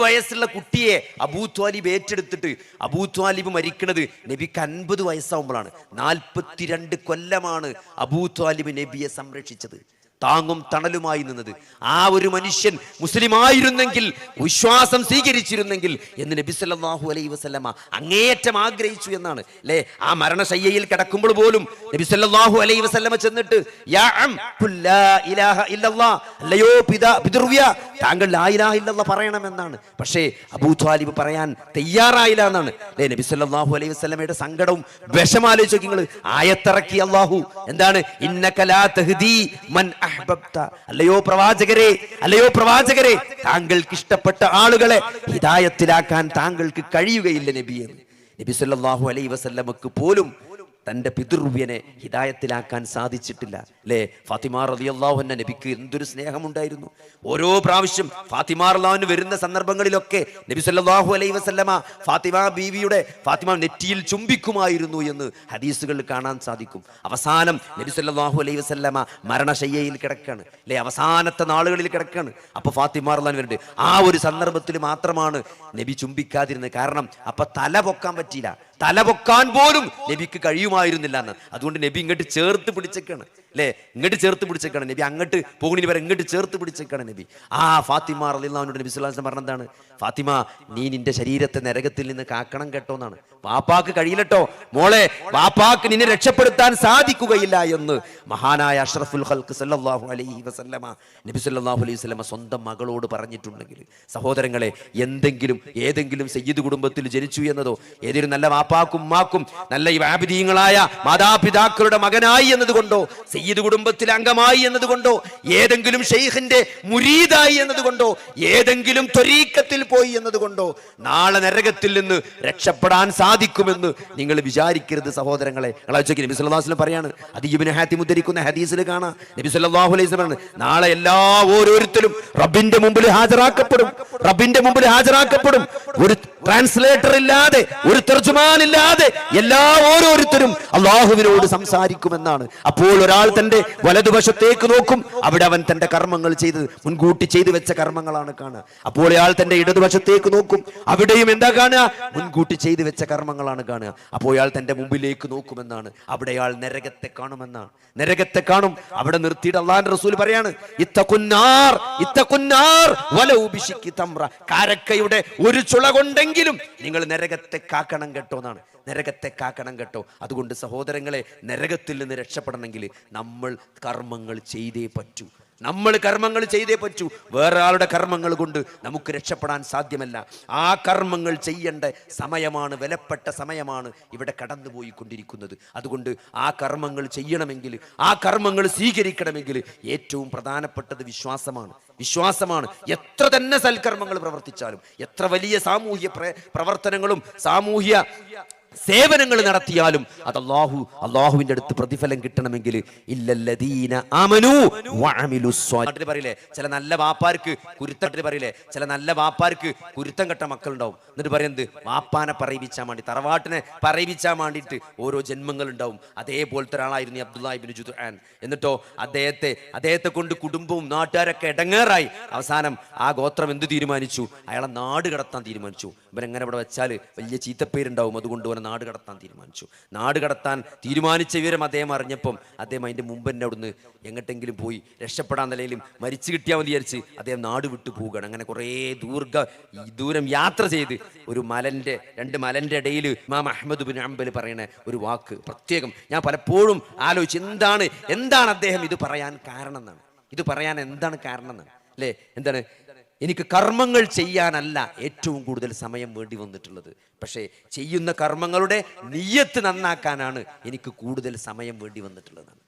S1: വയസ്സുള്ള കുട്ടിയെ അബൂ ത്വാലിബ് ഏറ്റെടുത്തിട്ട് അബൂ ത്വാലിബ് മരിക്കുന്നത് നബിക്ക് 50 വയസ്സാവുമ്പോഴാണ്. 42 കൊല്ലമാണ് അബൂ ത്വാലിബ് നബിയെ സംരക്ഷിച്ചത്. താങ്ങും തണലുമായി നിന്നത്. ആ ഒരു മനുഷ്യൻ മുസ്ലിമായിരുന്നെങ്കിൽ, വിശ്വാസം സ്വീകരിച്ചിരുന്നെങ്കിൽ എന്ന് നബി സല്ലല്ലാഹു അലൈഹി വസല്ലമ അങ്ങേയറ്റം ആഗ്രഹിച്ചു എന്നാണ് അല്ലേ. ആ മരണശയ്യയിൽ കിടക്കുമ്പോൾ പോലും നബി സല്ലല്ലാഹു അലൈഹി വസല്ലമ ചെന്നിട്ട് യാ അം ഖുൽ ലാ ഇലാഹ ഇല്ലല്ലാഹ്, അല്ലയോ പിതൃവ്യ താങ്കൾ ലാ ഇലാഹ ഇല്ലല്ലാഹ് പറയണമെന്നാണ്. പക്ഷേ അബൂ ത്വാലിബ് പറയാൻ തയ്യാറായില്ല എന്നാണ് അല്ലേ. നബി സല്ലല്ലാഹു അലൈഹി വസല്ലമയുടെ സങ്കടവും വിഷമാലോചിച്ച് നോക്കി നിങ്ങൾ. ആയത്തിറക്കി അല്ലാഹു എന്താണ്? ഇന്നക ലാ തഹ്ദീ മൻ അഹ്ബബ്ത, അല്ലയോ പ്രവാചകരെ താങ്കൾക്ക് ഇഷ്ടപ്പെട്ട ആളുകളെ ഹിദായത്തിലാക്കാൻ താങ്കൾക്ക് കഴിയുകയില്ല നബിയെ. നബി സല്ലല്ലാഹു അലൈഹി വസല്ലമക്ക് പോലും തന്റെ പിതൃവ്യനെ ഹിദായത്തിലാക്കാൻ സാധിച്ചിട്ടില്ല അല്ലേ. ഫാത്തിമ റളിയല്ലാഹു അൻഹ നബിക്ക് എന്തൊരു സ്നേഹമുണ്ടായിരുന്നു. ഓരോ പ്രാവശ്യം ഫാത്തിമ റളിയല്ലാഹു അൻഹ വരുന്ന സന്ദർഭങ്ങളിലൊക്കെ നബി സല്ലല്ലാഹു അലൈഹി വസല്ലമ ഫാത്തിമ നെറ്റിയിൽ ചുംബിക്കുമായിരുന്നു എന്ന് ഹദീസുകളിൽ കാണാൻ സാധിക്കും. അവസാനം നബി സല്ലല്ലാഹു അലൈഹി വസല്ലമ മരണശയ്യയിൽ കിടക്കാണ് അല്ലേ, അവസാനത്തെ നാളുകളിൽ കിടക്കാണ്. അപ്പൊ ഫാത്തിമ റളിയല്ലാഹു അൻഹ വരുന്നുണ്ട്. ആ ഒരു സന്ദർഭത്തിൽ മാത്രമാണ് നബി ചുംബിക്കാതിരുന്നത്. കാരണം അപ്പൊ തല പൊക്കാൻ പറ്റിയില്ല, തല പൊക്കാൻ പോലും നബിക്ക് കഴിയുമായിരുന്നില്ല എന്ന്. അതുകൊണ്ട് നബി ഇങ്ങോട്ട് ചേർത്ത് പിടിച്ചേക്കാണ് അല്ലേ, ഇങ്ങോട്ട് ചേർത്ത് പിടിച്ചേക്കാണ് നബി. അങ്ങോട്ട് പോകുന്നതിന് വരെ ഇങ്ങോട്ട് ചേർത്ത് പിടിച്ചേക്കാണ് നബി. ആ ഫാത്തിമ റളിയല്ലാഹു അൻഹ നബി സല്ലല്ലാഹു അലൈഹി വസല്ലം പറഞ്ഞതാണ്, ഫാത്തിമ നീ നിന്റെ ശരീരത്തെ നരകത്തിൽ നിന്ന് കാക്കണം കേട്ടോ എന്നാണ്. വാപ്പാക്ക് കഴിയില്ലട്ടോ മോളെ, വാപ്പാക്ക് നിന്നെ രക്ഷപ്പെടുത്താൻ സാധിക്കുകയില്ല എന്ന് മഹാനായ അഷ്റഫുൽ ഖൽഖ് സല്ലല്ലാഹു അലൈഹി വസല്ലമ നബി സല്ലല്ലാഹു അലൈഹി വസല്ലമ സ്വന്തം മകളോട് പറഞ്ഞിട്ടുണ്ടെങ്കിൽ, സഹോദരങ്ങളെ, ഏതെങ്കിലും സയ്യിദ് കുടുംബത്തിൽ ജനിച്ചു എന്നതോ, ഏതൊരു നല്ല വാപ്പാക്കും ഉമ്മാക്കും നല്ല ആബിദീങ്ങളായ മാതാപിതാക്കളുടെ മകനായി എന്നതുകൊണ്ടോ, സയ്യിദ് കുടുംബത്തിലെ അംഗമായി എന്നതുകൊണ്ടോ, ഏതെങ്കിലും ഷെയ്ഖിന്റെ മുരീദായി എന്നതുകൊണ്ടോ, ഏതെങ്കിലും ത്വരീഖത്തിൽ പോയി എന്നതുകൊണ്ടോ നാളെ നരകത്തിൽ നിന്ന് രക്ഷപ്പെടാൻ സാധിക്കുമെന്ന് നിങ്ങൾ വിചാരിക്കരുത് സഹോദരങ്ങളെ. നബി സല്ലല്ലാഹു അലൈഹി വസല്ലം പറയാണ്, അത് ഇബ്നു ഹാത്തിം ഉദ്ധരിക്കുന്ന ഹദീസിൽ കാണാം. നബി സല്ലല്ലാഹു അലൈഹി വസല്ലം നാളെ ഓരോരുത്തരും റബ്ബിന്റെ മുമ്പിൽ ഹാജരാക്കപ്പെടും. ഒരു ട്രാൻസ്ലേറ്റർ ഇല്ലാതെ, ഒരു തർജുമാൻ ഇല്ലാതെ ഓരോരുത്തരും അള്ളാഹുവിനോട് സംസാരിക്കുമെന്നാണ്. അപ്പോൾ ഒരാൾ തന്റെ വലതുവശത്തേക്ക് നോക്കും, അവിടെ അവൻ തന്റെ കർമ്മങ്ങൾ മുൻകൂട്ടി ചെയ്തു വെച്ച കർമ്മങ്ങളാണ് കാണുക. അപ്പോൾ അയാൾ തന്റെ ഇടതുവശത്തേക്ക് നോക്കും, അവിടെയും എന്താ കാണുക? മുൻകൂട്ടി ചെയ്തു വെച്ച കർമ്മങ്ങളാണ് കാണുക. അപ്പോൾ അയാൾ തന്റെ മുമ്പിലേക്ക് നോക്കുമെന്നാണ്, അവിടെ അയാൾ നരകത്തെ കാണുമെന്നാണ്. നരകത്തെ കാണും. അവിടെ നിർത്തിയിട്ട് അള്ളാഹുവിന്റെ റസൂൽ പറയാണ്, കാരക്കയുടെ ഒരു ചുള കൊണ്ടെങ്കിലും നിങ്ങൾ നരകത്തെ കാക്കണം കേട്ടോ എന്നാണ്. നരകത്തെ കാക്കണം കേട്ടോ. അതുകൊണ്ട് സഹോദരങ്ങളെ, നരകത്തിൽ നിന്ന് രക്ഷപ്പെടണമെങ്കിൽ നമ്മൾ കർമ്മങ്ങൾ ചെയ്തേ പറ്റൂ. വേറെ ആളുടെ കർമ്മങ്ങൾ കൊണ്ട് നമുക്ക് രക്ഷപ്പെടാൻ സാധ്യമല്ല. ആ കർമ്മങ്ങൾ ചെയ്യേണ്ട സമയമാണ്, വിലപ്പെട്ട സമയമാണ് ഇവിടെ കടന്നുപോയിക്കൊണ്ടിരിക്കുന്നത്. അതുകൊണ്ട് ആ കർമ്മങ്ങൾ ചെയ്യണമെങ്കിൽ, ആ കർമ്മങ്ങൾ സ്വീകരിക്കണമെങ്കിൽ ഏറ്റവും പ്രധാനപ്പെട്ടത് വിശ്വാസമാണ്. എത്ര തന്നെ സൽക്കർമ്മങ്ങൾ പ്രവർത്തിച്ചാലും, എത്ര വലിയ സാമൂഹ്യ പ്രവർത്തനങ്ങളും സാമൂഹ്യ സേവനങ്ങൾ നടത്തിയാലും അത് അള്ളാഹുവിന്റെ അടുത്ത് പ്രതിഫലം കിട്ടണമെങ്കിൽ ഇല്ലല്ലദീന ആമനൂ വഅമിലുസ് സ്വാലിഹാത്ത് പറയില്ലേ, ചില നല്ല വാപ്പാർക്ക് കുരുത്തം കെട്ട മക്കളുണ്ടാവും. എന്നിട്ട് പറയുന്നത് വാപ്പാനെ പറയിപ്പിച്ചാൻ വേണ്ടി, തറവാട്ടിനെ പറയിപ്പിച്ചാൻ വേണ്ടിയിട്ട് ഓരോ ജന്മങ്ങൾ ഉണ്ടാവും. അതേപോലത്തെ ഒരാളായിരുന്നു അബ്ദുല്ലാഹ് ഇബ്നു ജുദ്ആൻ. എന്നിട്ടോ അദ്ദേഹത്തെ കൊണ്ട് കുടുംബവും നാട്ടുകാരൊക്കെ ഇടങ്ങേറായി. അവസാനം ആ ഗോത്രം എന്ത് തീരുമാനിച്ചു? അയാളെ നാട് കടത്താൻ തീരുമാനിച്ചു. ഇവരെങ്ങനെ ഇവിടെ വെച്ചാൽ വലിയ ചീത്തപ്പേരുണ്ടാവും, അതുകൊണ്ട് നാട് കടത്താൻ തീരുമാനിച്ച വിവരം അദ്ദേഹം അറിഞ്ഞപ്പം അദ്ദേഹം അതിന്റെ മുമ്പ് തന്നെ അവിടുന്ന് എങ്ങോട്ടെങ്കിലും പോയി രക്ഷപ്പെടാൻ നിലയിലും മരിച്ചു കിട്ടിയാൽ മതി വിചാരിച്ച് അദ്ദേഹം നാട് വിട്ടു പോവുകയാണ്. അങ്ങനെ കുറേ ദൂരം യാത്ര ചെയ്ത് ഒരു രണ്ട് മലന്റെ ഇടയിൽ ഇമാം അഹ്മദ് ബിൻ ഹംബൽ പറയുന്ന ഒരു വാക്ക് പ്രത്യേകം ഞാൻ പലപ്പോഴും ആലോചിച്ച്, എന്താണ് അദ്ദേഹം ഇത് പറയാൻ കാരണം എന്നാണ്. അല്ലേ, എന്താണ്? എനിക്ക് കർമ്മങ്ങൾ ചെയ്യാനല്ല ഏറ്റവും കൂടുതൽ സമയം വേണ്ടി വന്നിട്ടുള്ളത്, പക്ഷേ ചെയ്യുന്ന കർമ്മങ്ങളുടെ നിയ്യത്ത് നന്നാക്കാനാണ് എനിക്ക് കൂടുതൽ സമയം വേണ്ടി വന്നിട്ടുള്ളതാണ്.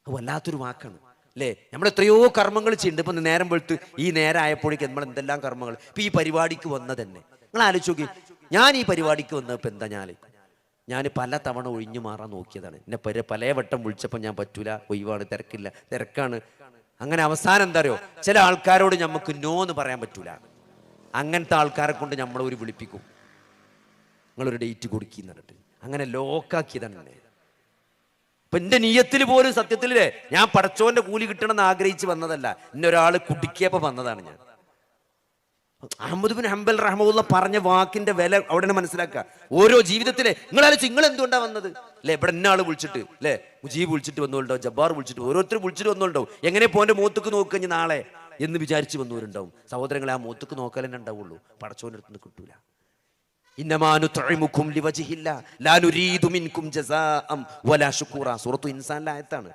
S1: വല്ലാത്തൊരു വാക്കാണ് അല്ലേ. നമ്മൾ എത്രയോ കർമ്മങ്ങൾ ചെയ്യുന്നുണ്ട്. ഇപ്പൊ നേരം വെളുത്ത് ഈ നേരം ആയപ്പോഴേക്ക് നമ്മൾ എന്തെല്ലാം കർമ്മങ്ങൾ. ഇപ്പൊ ഈ പരിപാടിക്ക് വന്ന തന്നെ നിങ്ങൾ ആലോചിച്ച് നോക്കി. ഞാൻ ഈ പരിപാടിക്ക് വന്നപ്പോൾ എന്താ, ഞാൻ പല തവണ ഒഴിഞ്ഞു മാറാൻ നോക്കിയതാണ്. എന്നെ പല വട്ടം വിളിച്ചപ്പോൾ ഞാൻ പറ്റൂല, ഒഴിവാണ്, തിരക്കാണ്. അങ്ങനെ അവസാനം എന്താ അറിയോ, ചില ആൾക്കാരോട് നമുക്ക് നോ എന്ന് പറയാൻ പറ്റൂല. അങ്ങനത്തെ ആൾക്കാരെ കൊണ്ട് നമ്മളെ ഒരു വിളിപ്പിക്കും, നിങ്ങളൊരു ഡേറ്റ് കൊടുക്കുന്നിട്ട് അങ്ങനെ ലോക്കാക്കിയതാണ്. ഇപ്പൊ എന്റെ നീയത്തിൽ പോലും സത്യത്തിലേ ഞാൻ പടച്ചോന്റെ കൂലി കിട്ടണമെന്ന് ആഗ്രഹിച്ച് വന്നതല്ല, എന്നെ ഒരാൾ കുടിക്കിയപ്പോ വന്നതാണ് ഞാൻ. അഹ്മദ് ബിൻ ഹംബൽ റഹ്മത്തുള്ളാഹി പറഞ്ഞ വാക്കിന്റെ വില അവിടെ മനസ്സിലാക്കുക. ഓരോ ജീവിതത്തിലെ നിങ്ങൾ എന്തുകൊണ്ടാ വന്നത് അല്ലെ? ഇവിടെ ഇന്ന ആള് വിളിച്ചിട്ട് അല്ലെ, മുജീബ് വിളിച്ചിട്ട് വന്നോണ്ടാവും, ജബ്ബാർ വിളിച്ചിട്ട്, ഓരോരുത്തർ വിളിച്ചിട്ട് വന്നോണ്ടാവും. എങ്ങനെ പോന്റെ മൂത്തക്ക് നോക്കുക നാളെ എന്ന് വിചാരിച്ച് വന്നവരുണ്ടാവും. സഹോദരങ്ങളെ, ആ മൂത്തക്ക് നോക്കാൻ തന്നെ ഉണ്ടാവുള്ളൂ, പടച്ചോന്റെ അടുത്ത് കിട്ടൂല. ഇന്നമാ നുത്ഇമുകും ലിവജ്ഹില്ലാ ലാ നുരീദു മിൻകും ജസാഅം വലാ ശുക്കൂറ. സൂറത്തു ഇൻസാനിലെ ആയത്താണ്.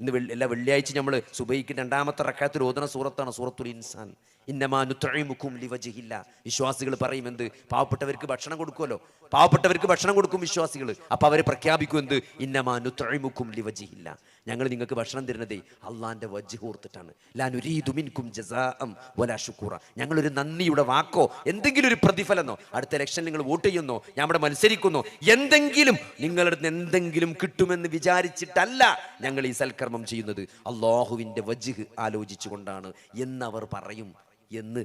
S1: ഇന്ന് എല്ലാ വെള്ളിയാഴ്ച നമ്മൾ സുബൈക്ക് രണ്ടാമത്തെ റക്അത്തിൽ ഓതുന്ന സൂറത്താണ് സൂറത്തുൽ ഇൻസാൻ. ഇന്നമാ നുത്ഇമുകും ലിവജ്ഹില്ലാ. വിശ്വാസികൾ പറയും എന്ത്? പാവപ്പെട്ടവർക്ക് ഭക്ഷണം കൊടുക്കുമല്ലോ, പാവപ്പെട്ടവർക്ക് ഭക്ഷണം കൊടുക്കും വിശ്വാസികൾ. അപ്പൊ അവരെ പ്രഖ്യാപിക്കും എന്ത്? ഇന്നമാ നുത്ഇമുകും ലിവജ്ഹില്ലാ. ഞങ്ങൾ നിങ്ങൾക്ക് ഭക്ഷണം തരുന്നതേ അള്ളാന്റെ വജ്ഹ് ഓർത്തിട്ടാണ്. ലാ നുരീദു മിൻകും ജസാഅം വലാ ശുക്കൂറ. ഞങ്ങളൊരു നന്ദിയുടെ വാക്കോ എന്തെങ്കിലും ഒരു പ്രതിഫലമോ, അടുത്ത ഇലക്ഷൻ നിങ്ങൾ വോട്ട് ചെയ്യുന്നോ, ഞാൻ ഇവിടെ മത്സരിക്കുന്നോ, എന്തെങ്കിലും നിങ്ങളുടെ എന്തെങ്കിലും കിട്ടുമെന്ന് വിചാരിച്ചിട്ടല്ല ഞങ്ങൾ ഈ സൽക്കർമ്മം ചെയ്യുന്നത്, അള്ളാഹുവിന്റെ വജ്ഹ് ആലോചിച്ചുകൊണ്ടാണ് എന്നവർ പറയും എന്ന്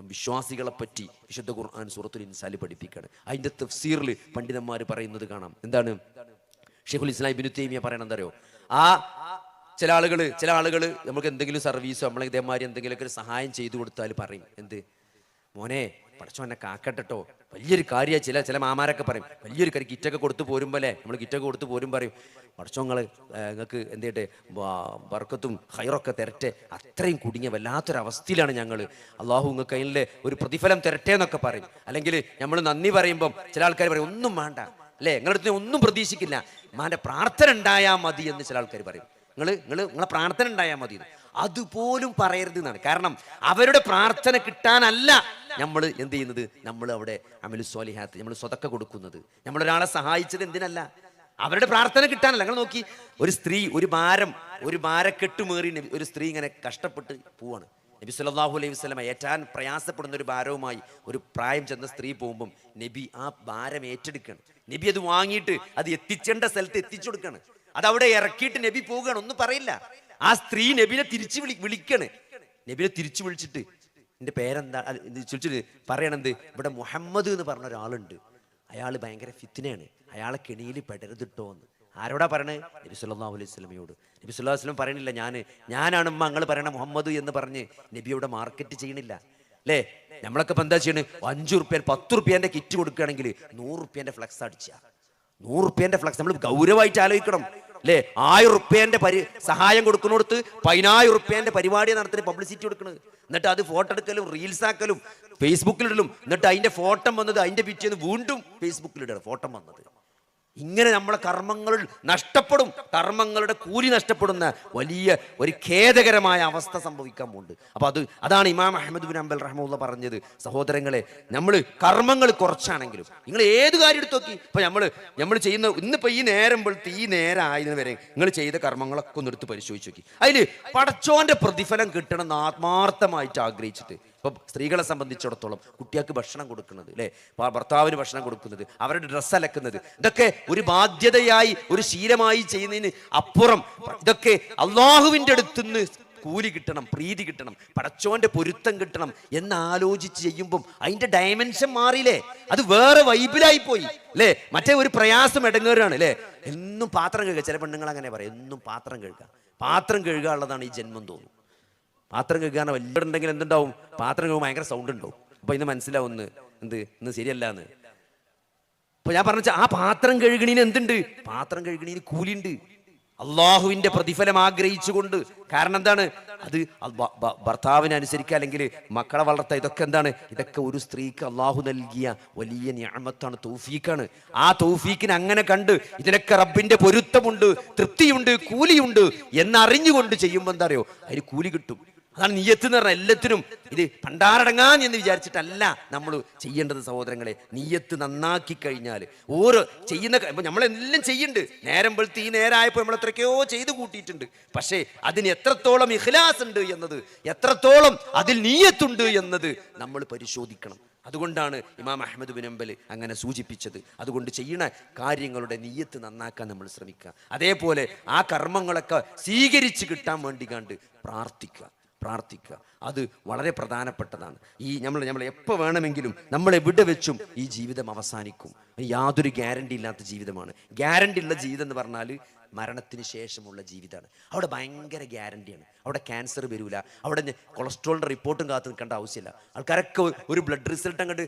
S1: വിശ്വാസികളെ പറ്റി വിശുദ്ധ ഖുർആൻ സൂറത്തുൽ ഇൻസാനിൽ പഠിപ്പിക്കുകയാണ്. അതിന്റെ തഫ്സീറിൽ പണ്ഡിതന്മാർ പറയുന്നത് കാണാം. എന്താണ് ഷെയ്ഖുൽ ഇസ്ലാം ഇബ്നു തൈമിയ പറയണത്? എന്താ അറിയോ? ചില ആളുകൾ നമുക്ക് എന്തെങ്കിലും സർവീസോ നമ്മളെ ഇതേമാതിരി എന്തെങ്കിലുമൊക്കെ ഒരു സഹായം ചെയ്തു കൊടുത്താൽ പറയും എന്ത്? മോനെ പടച്ചോനെ കാക്കട്ടോ, വലിയൊരു കാര്യമാണ്. ചില മാമാരൊക്കെ പറയും വലിയൊരു കാര്യം, കിറ്റൊക്കെ കൊടുത്ത് പോരുമ്പോല്ലേ, നമ്മൾ കിറ്റൊക്കെ കൊടുത്ത് പോരും പറയും പടച്ചോങ്ങള് നിങ്ങൾക്ക് എന്തിട്ടെ ബർക്കത്തും ഹൈറൊക്കെ തരട്ടെ, അത്രയും കുടുങ്ങിയ വല്ലാത്തൊരവസ്ഥയിലാണ് ഞങ്ങൾ, അള്ളാഹു നിങ്ങൾക്ക് അതിലെ ഒരു പ്രതിഫലം തരട്ടെ എന്നൊക്കെ പറയും. അല്ലെങ്കിൽ നമ്മൾ നന്ദി പറയുമ്പം ചില ആൾക്കാർ പറയും ഒന്നും വേണ്ട അല്ലേ, നിങ്ങളുടെ ഒന്നും പ്രതീക്ഷിക്കില്ല, മാന്റെ പ്രാർത്ഥന ഉണ്ടായാൽ മതി എന്ന് ചില ആൾക്കാർ പറയും. നിങ്ങളെ പ്രാർത്ഥന ഉണ്ടായാൽ മതി. അതുപോലും പറയരുത് എന്നാണ്. കാരണം അവരുടെ പ്രാർത്ഥന കിട്ടാനല്ല നമ്മൾ എന്ത് ചെയ്യുന്നത്, നമ്മൾ അവിടെ അമലു സ്വാലിഹാത്ത്, നമ്മൾ സ്വതക്ക കൊടുക്കുന്നത്, നമ്മളൊരാളെ സഹായിച്ചത് എന്തിനല്ല? അവരുടെ പ്രാർത്ഥന കിട്ടാനല്ല. നിങ്ങൾ നോക്കി, ഒരു സ്ത്രീ ഒരു ഭാരക്കെട്ടുമേറി ഒരു സ്ത്രീ ഇങ്ങനെ കഷ്ടപ്പെട്ട് പോവാണ്. നബി സല്ലല്ലാഹു അലൈഹി വസല്ലം ഏറ്റാൻ പ്രയാസപ്പെടുന്ന ഒരു ഭാരവുമായി ഒരു പ്രായം ചെന്ന സ്ത്രീ പോകുമ്പം നബി ആ ഭാരം ഏറ്റെടുക്കണം. നബി അത് വാങ്ങിയിട്ട് അത് എത്തിച്ചേണ്ട സ്ഥലത്ത് എത്തിച്ചു കൊടുക്കണം. അതവിടെ ഇറക്കിയിട്ട് നബി പോവുകയാണ്, ഒന്നും പറയില്ല. ആ സ്ത്രീ നബിനെ തിരിച്ചു വിളിക്കണ്. നബിനെ തിരിച്ചു വിളിച്ചിട്ട് എൻ്റെ പേരെന്താ ചോദിച്ചിട്ട് പറയണത്, ഇവിടെ മുഹമ്മദ് എന്ന് പറഞ്ഞ ഒരാളുണ്ട്, അയാൾ ഭയങ്കര ഫിത്നയാണ്, അയാളെ കെണിയിൽ പെടരുതിട്ടോ എന്ന്. ആരോടാ പറയണേ? നബി സല്ലല്ലാഹു അലൈഹി വസല്ലമയോട്. നബി സല്ലല്ലാഹു അലൈഹി വസല്ലം പറയണില്ല ഞാനാണ് നിങ്ങൾ പറയണ മുഹമ്മദ് എന്ന് പറഞ്ഞ് നബിയോടെ മാർക്കറ്റ് ചെയ്യണില്ല അല്ലേ. നമ്മളൊക്കെ ഇപ്പം എന്താ ചെയ്യണത്? 5 റുപ്യ 10 റുപ്യൻ്റെ കിറ്റ് കൊടുക്കുകയാണെങ്കിൽ 100 റുപ്യൻ്റെ ഫ്ലക്സ് അടിച്ച 100 റുപ്യൻ്റെ ഫ്ലക്സ് നമ്മൾ ഗൗരവമായിട്ട് ആലോചിക്കണം അല്ലേ. 1000 റുപ്യൻ്റെ സഹായം കൊടുക്കുന്നിടത്ത് 10000 റുപ്യൻ്റെ പരിപാടി നടത്തിന് പബ്ലിസിറ്റി കൊടുക്കുന്നത്. എന്നിട്ട് അത് ഫോട്ടോ എടുക്കലും റീൽസ് ആക്കലും ഫേസ്ബുക്കിലിടലും, എന്നിട്ട് അതിന്റെ ഫോട്ടോ വന്നത് അതിന്റെ പിറ്റേന്ന് വീണ്ടും ഫേസ്ബുക്കിലിടണം ഫോട്ടോ വന്നത്. ഇങ്ങനെ നമ്മളെ കർമ്മങ്ങൾ നഷ്ടപ്പെടും, കർമ്മങ്ങളുടെ കൂലി നഷ്ടപ്പെടുന്ന വലിയ ഒരു ഖേദകരമായ അവസ്ഥ സംഭവിക്കാൻ പോകുന്നുണ്ട്. അപ്പൊ അതാണ് ഇമാം അഹ്മദ് ബിൻ ഹംബൽ റഹ്മത്തുള്ളാഹി പറഞ്ഞത്. സഹോദരങ്ങളെ, നമ്മൾ കർമ്മങ്ങൾ കുറച്ചാണെങ്കിലും നിങ്ങൾ ഏത് കാര്യം എടുത്ത് നോക്കി, ഇപ്പൊ നമ്മൾ ചെയ്യുന്ന ഇന്നിപ്പോ ഈ നേരം പോലത്തെ ഈ നേരം ആയതിനു വരെ നിങ്ങൾ ചെയ്ത കർമ്മങ്ങളൊക്കെ ഒന്ന് എടുത്ത് പരിശോധിച്ച് നോക്കി. അതിൽ പടച്ചോന്റെ പ്രതിഫലം കിട്ടണം എന്ന് ആത്മാർത്ഥമായിട്ട് ആഗ്രഹിച്ചിട്ട്, ഇപ്പൊ സ്ത്രീകളെ സംബന്ധിച്ചിടത്തോളം കുട്ടികൾക്ക് ഭക്ഷണം കൊടുക്കുന്നത് അല്ലെ, ഭർത്താവിന് ഭക്ഷണം കൊടുക്കുന്നത്, അവരുടെ ഡ്രസ്സ് അലക്കുന്നത്, ഇതൊക്കെ ഒരു ബാധ്യതയായി ഒരു ശീലമായി ചെയ്യുന്നതിന് അപ്പുറം ഇതൊക്കെ അള്ളാഹുവിന്റെ അടുത്തുനിന്ന് കൂലി കിട്ടണം, പ്രീതി കിട്ടണം, പടച്ചോന്റെ പൊരുത്തം കിട്ടണം എന്നാലോചിച്ച് ചെയ്യുമ്പം അതിന്റെ ഡയമെൻഷൻ മാറിയില്ലേ, അത് വേറെ വൈബിലായി പോയി അല്ലേ. മറ്റേ ഒരു പ്രയാസം ഇടങ്ങേറാണ് അല്ലേ. എന്നും പാത്രം കഴുകുക, ചില പെണ്ണുങ്ങൾ അങ്ങനെ പറയും, എന്നും പാത്രം കഴുകാനുള്ളതാണ് ഈ ജന്മം തോന്നും. പാത്രം കഴുകാൻ വലിയ ഉണ്ടെങ്കിൽ എന്തുണ്ടാവും? പാത്രം കഴുകുമ്പോൾ ഭയങ്കര സൗണ്ട് ഉണ്ടാവും. അപ്പൊ ഇന്ന് മനസ്സിലാവും ഇന്ന് ശരിയല്ല എന്ന്. അപ്പൊ ഞാൻ പറഞ്ഞ ആ പാത്രം കഴുകണീന് എന്തുണ്ട്? പാത്രം കഴുകണീന് കൂലിയുണ്ട്, അള്ളാഹുവിന്റെ പ്രതിഫലം ആഗ്രഹിച്ചുകൊണ്ട്. കാരണം എന്താണ്? അത് ഭർത്താവിനെ അനുസരിക്കുക, അല്ലെങ്കിൽ മക്കളെ വളർത്തുക, ഇതൊക്കെ എന്താണ്? ഇതൊക്കെ ഒരു സ്ത്രീക്ക് അള്ളാഹു നൽകിയ വലിയ നിഅമത്താണ്, തൗഫീഖാണ്. ആ തൗഫീഖിനെ അങ്ങനെ കണ്ട് ഇതിനൊക്കെ റബ്ബിന്റെ പൊരുത്തമുണ്ട്, തൃപ്തിയുണ്ട്, കൂലിയുണ്ട് എന്നറിഞ്ഞുകൊണ്ട് ചെയ്യുമ്പോൾ എന്താ അറിയോ? അതിന് കൂലി കിട്ടും. അതാണ് നിയ്യത്ത് എന്ന് പറഞ്ഞാൽ. എല്ലാത്തിനും ഇത് പണ്ടാരടങ്ങാൻ എന്ന് വിചാരിച്ചിട്ടല്ല നമ്മൾ ചെയ്യേണ്ടത് സഹോദരങ്ങളെ. നിയ്യത്ത് നന്നാക്കി കഴിഞ്ഞാൽ ഓരോ ചെയ്യുന്ന നമ്മളെല്ലാം ചെയ്യുന്നുണ്ട്. നേരം വെളുത്ത് ഈ നേരമായപ്പോൾ നമ്മൾ എത്രയൊക്കെയോ ചെയ്ത് കൂട്ടിയിട്ടുണ്ട്. പക്ഷേ അതിന് എത്രത്തോളം ഇഖ്ലാസ് ഉണ്ട് എന്നത്, എത്രത്തോളം അതിൽ നിയ്യത്തുണ്ട് എന്നത് നമ്മൾ പരിശോധിക്കണം. അതുകൊണ്ടാണ് ഇമാം അഹ്മദ് ബിൻ ഹംബൽ അങ്ങനെ സൂചിപ്പിച്ചത്. അതുകൊണ്ട് ചെയ്യുന്ന കാര്യങ്ങളുടെ നിയ്യത്ത് നന്നാക്കാൻ നമ്മൾ ശ്രമിക്കുക. അതേപോലെ ആ കർമ്മങ്ങളൊക്കെ സ്വീകരിച്ച് കിട്ടാൻ വേണ്ടി കണ്ട് പ്രാർത്ഥിക്കുക. അത് വളരെ പ്രധാനപ്പെട്ടതാണ്. നമ്മൾ എപ്പോൾ വേണമെങ്കിലും നമ്മൾ എവിടെ വെച്ചും ഈ ജീവിതം അവസാനിക്കും. യാതൊരു ഗ്യാരണ്ടി ഇല്ലാത്ത ജീവിതമാണ്. ഗ്യാരണ്ടി ഉള്ള ജീവിതം എന്ന് പറഞ്ഞാൽ മരണത്തിന് ശേഷമുള്ള ജീവിതമാണ്. അവിടെ ഭയങ്കര ഗ്യാരണ്ടിയാണ്. അവിടെ ക്യാൻസർ വരില്ല, അവിടെ കൊളസ്ട്രോളിൻ്റെ റിപ്പോർട്ടും കാത്ത് നിൽക്കേണ്ട ആവശ്യമില്ല. ആൾക്കാരൊക്കെ ഒരു ബ്ലഡ് റിസൾട്ട് അങ്ങോട്ട്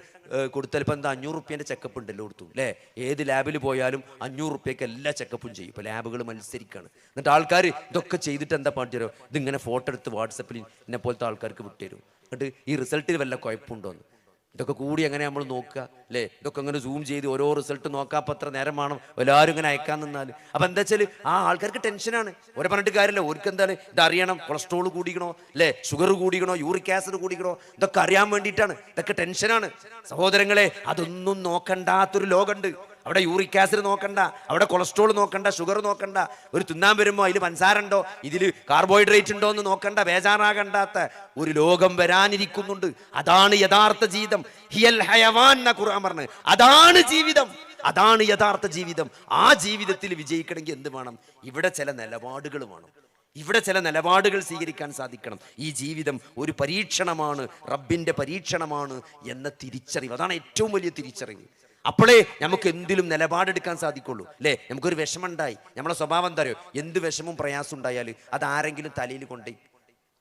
S1: കൊടുത്താൽ ഇപ്പം എന്താ 500 റുപ്യേൻ്റെ ചെക്കപ്പ് ഉണ്ടല്ലോ കൊടുത്തു അല്ലേ? ഏത് ലാബിൽ പോയാലും 500 റുപ്യക്ക് എല്ലാ ചെക്കപ്പും ചെയ്യും. ഇപ്പോൾ ലാബുകൾ മത്സരിക്കുകയാണ്. എന്നിട്ട് ആൾക്കാർ ഇതൊക്കെ ചെയ്തിട്ട് എന്താ പാട്ടിത്തരോ, ഇതിങ്ങനെ ഫോട്ടോ എടുത്ത് വാട്സപ്പിൽ എന്നെ പോലത്തെ ആൾക്കാർക്ക് വിട്ടുതരും. എന്നിട്ട് ഈ റിസൾട്ടിൽ വല്ല കുഴപ്പമുണ്ടോയെന്ന് ഇതൊക്കെ കൂടി എങ്ങനെ നമ്മൾ നോക്കുക അല്ലേ? ഇതൊക്കെ അങ്ങനെ സൂം ചെയ്ത് ഓരോ റിസൾട്ട് നോക്കാം. അപ്പം അത്ര നേരം വേണം എല്ലാവരും ഇങ്ങനെ അയക്കാൻ നിന്നാൽ. അപ്പം എന്താ വെച്ചാൽ ആ ആൾക്കാർക്ക് ടെൻഷനാണ്. ഓരോ പറഞ്ഞിട്ട് കാര്യമില്ല. ഓർക്ക് എന്താണ് ഇതറിയണം, കൊളസ്ട്രോൾ കൂടിക്കണോ അല്ലേ, ഷുഗർ കൂടിക്കണോ, യൂറിക് ആസിഡ് കൂടിക്കണോ, ഇതൊക്കെ അറിയാൻ വേണ്ടിയിട്ടാണ്. ഇതൊക്കെ ടെൻഷനാണ് സഹോദരങ്ങളെ. അതൊന്നും നോക്കണ്ടാത്തൊരു ലോകമുണ്ട്. അവിടെ യൂറിക് ആസിഡ് നോക്കണ്ട, അവിടെ കൊളസ്ട്രോൾ നോക്കണ്ട, ഷുഗർ നോക്കണ്ട. ഒരു തിന്നാൻ വരുമ്പോൾ അതിൽ പഞ്ചസാര ഉണ്ടോ, ഇതിൽ കാർബോഹൈഡ്രേറ്റ് ഉണ്ടോ എന്ന് നോക്കണ്ട, ബേജാറാകണ്ടാത്ത ഒരു ലോകം വരാനിരിക്കുന്നുണ്ട്. അതാണ് യഥാർത്ഥ ജീവിതം. ഹിയൽ ഹയവാൻ എന്ന ഖുർആൻ പറഞ്ഞു. അതാണ് ജീവിതം, അതാണ് യഥാർത്ഥ ജീവിതം. ആ ജീവിതത്തിൽ വിജയിക്കണമെങ്കിൽ എന്ത് വേണം? ഇവിടെ ചില നിലപാടുകൾ വേണം. ഇവിടെ ചില നിലപാടുകൾ സ്വീകരിക്കാൻ സാധിക്കണം. ഈ ജീവിതം ഒരു പരീക്ഷണമാണ്, റബ്ബിന്റെ പരീക്ഷണമാണ് എന്ന തിരിച്ചറിവ്. അതാണ് ഏറ്റവും വലിയ തിരിച്ചറിവ്. അപ്പോഴേ നമുക്ക് എന്തിലും നിലപാടെടുക്കാൻ സാധിക്കുള്ളൂ അല്ലേ? നമുക്കൊരു വിഷമമുണ്ടായി, നമ്മളെ സ്വഭാവം എന്താ അറിയോ? എന്ത് വിഷമവും പ്രയാസം ഉണ്ടായാൽ അത് ആരെങ്കിലും തലയിൽ കൊണ്ട്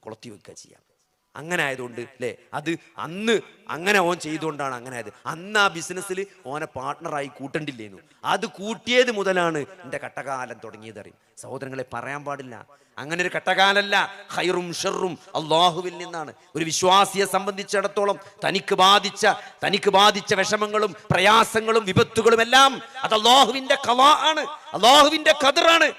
S1: കൊളുത്തി വെക്കുക ചെയ്യാം. അങ്ങനെ ആയതുകൊണ്ട് അല്ലേ, അത് അന്ന് അങ്ങനെ ഓൻ ചെയ്തുകൊണ്ടാണ് അങ്ങനെ ആയത്. അന്ന് ആ ബിസിനസ്സിൽ ഓനെ പാർട്ട്ണറായി കൂട്ടണ്ടില്ലേന്നു. അത് കൂട്ടിയത് മുതലാണ് എൻ്റെ കട്ടകാലം തുടങ്ങിയത് അറിയും. സഹോദരങ്ങളെ, പറയാൻ പാടില്ല. അങ്ങനെ ഒരു കട്ടകാലല്ല. ഖൈറും ഷർറും അള്ളാഹുവിൽ നിന്നാണ്. ഒരു വിശ്വാസിയെ സംബന്ധിച്ചിടത്തോളം തനിക്ക് ബാധിച്ച വിഷമങ്ങളും പ്രയാസങ്ങളും വിപത്തുകളും എല്ലാം അത് അള്ളാഹുവിന്റെ ഖളാ ആണ്, അള്ളാഹുവിന്റെ ഖദറാണ്.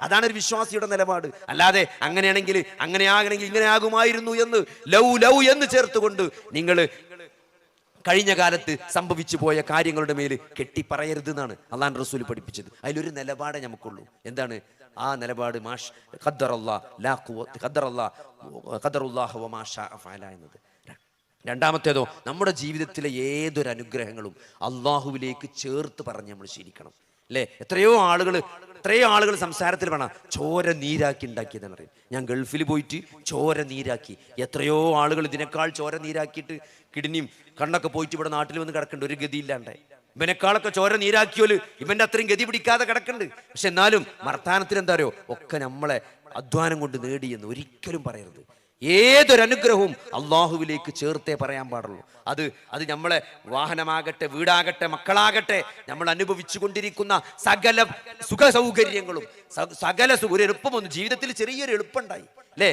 S1: അതാണ് ഒരു വിശ്വാസിയുടെ നിലപാട്. അല്ലാതെ അങ്ങനെയാണെങ്കിൽ അങ്ങനെയാകണമെങ്കിൽ ഇങ്ങനെ ആകുമായിരുന്നു എന്ന് ലൗ എന്ന് ചേർത്തുകൊണ്ട് നിങ്ങൾ കഴിഞ്ഞ കാലത്ത് സംഭവിച്ചു പോയ കാര്യങ്ങളുടെ മേൽ കെട്ടിപ്പറയരുത് എന്നാണ് അള്ളാഹു റസൂൽ പഠിപ്പിച്ചത്. അതിലൊരു നിലപാടേ നമുക്കുള്ളൂ. എന്താണ് ആ നിലപാട്? എന്നത്. രണ്ടാമത്തേതോ, നമ്മുടെ ജീവിതത്തിലെ ഏതൊരു അനുഗ്രഹങ്ങളും അള്ളാഹുവിലേക്ക് ചേർത്ത് പറഞ്ഞ് നമ്മൾ ശീലിക്കണം അല്ലേ? എത്രയോ ആളുകൾ സംസാരത്തിൽ വേണം ചോര നീരാക്കി ഉണ്ടാക്കിയതെന്ന് പറയും. ഞാൻ ഗൾഫിൽ പോയിട്ട് ചോര നീരാക്കി. എത്രയോ ആളുകൾ ഇതിനേക്കാൾ ചോര നീരാക്കിയിട്ട് കിഡ്നിയും കണ്ണൊക്കെ പോയിട്ട് ഇവിടെ നാട്ടിൽ വന്ന് കിടക്കുന്നുണ്ട്, ഒരു ഗതിയില്ലാണ്ടായി. ഇവനേക്കാളൊക്കെ ചോര നീരാക്കിയോല് ഇവന്റെ അത്രയും ഗതി പിടിക്കാതെ കിടക്കുന്നുണ്ട്. പക്ഷെ എന്നാലും വർത്താനത്തിൽ എന്താ അറിയോ, ഒക്കെ നമ്മളെ അധ്വാനം കൊണ്ട് നേടിയെന്ന് ഒരിക്കലും പറയരുത്. ഏതൊരനുഗ്രഹവും അള്ളാഹുവിലേക്ക് ചേർത്തേ പറയാൻ പാടുള്ളൂ. അത് നമ്മളെ വാഹനമാകട്ടെ, വീടാകട്ടെ, മക്കളാകട്ടെ, നമ്മൾ അനുഭവിച്ചു കൊണ്ടിരിക്കുന്ന സകല സുഖ സൗകര്യങ്ങളും ഒരു എളുപ്പം വന്നു. ജീവിതത്തിൽ ചെറിയൊരു എളുപ്പമുണ്ടായി അല്ലേ?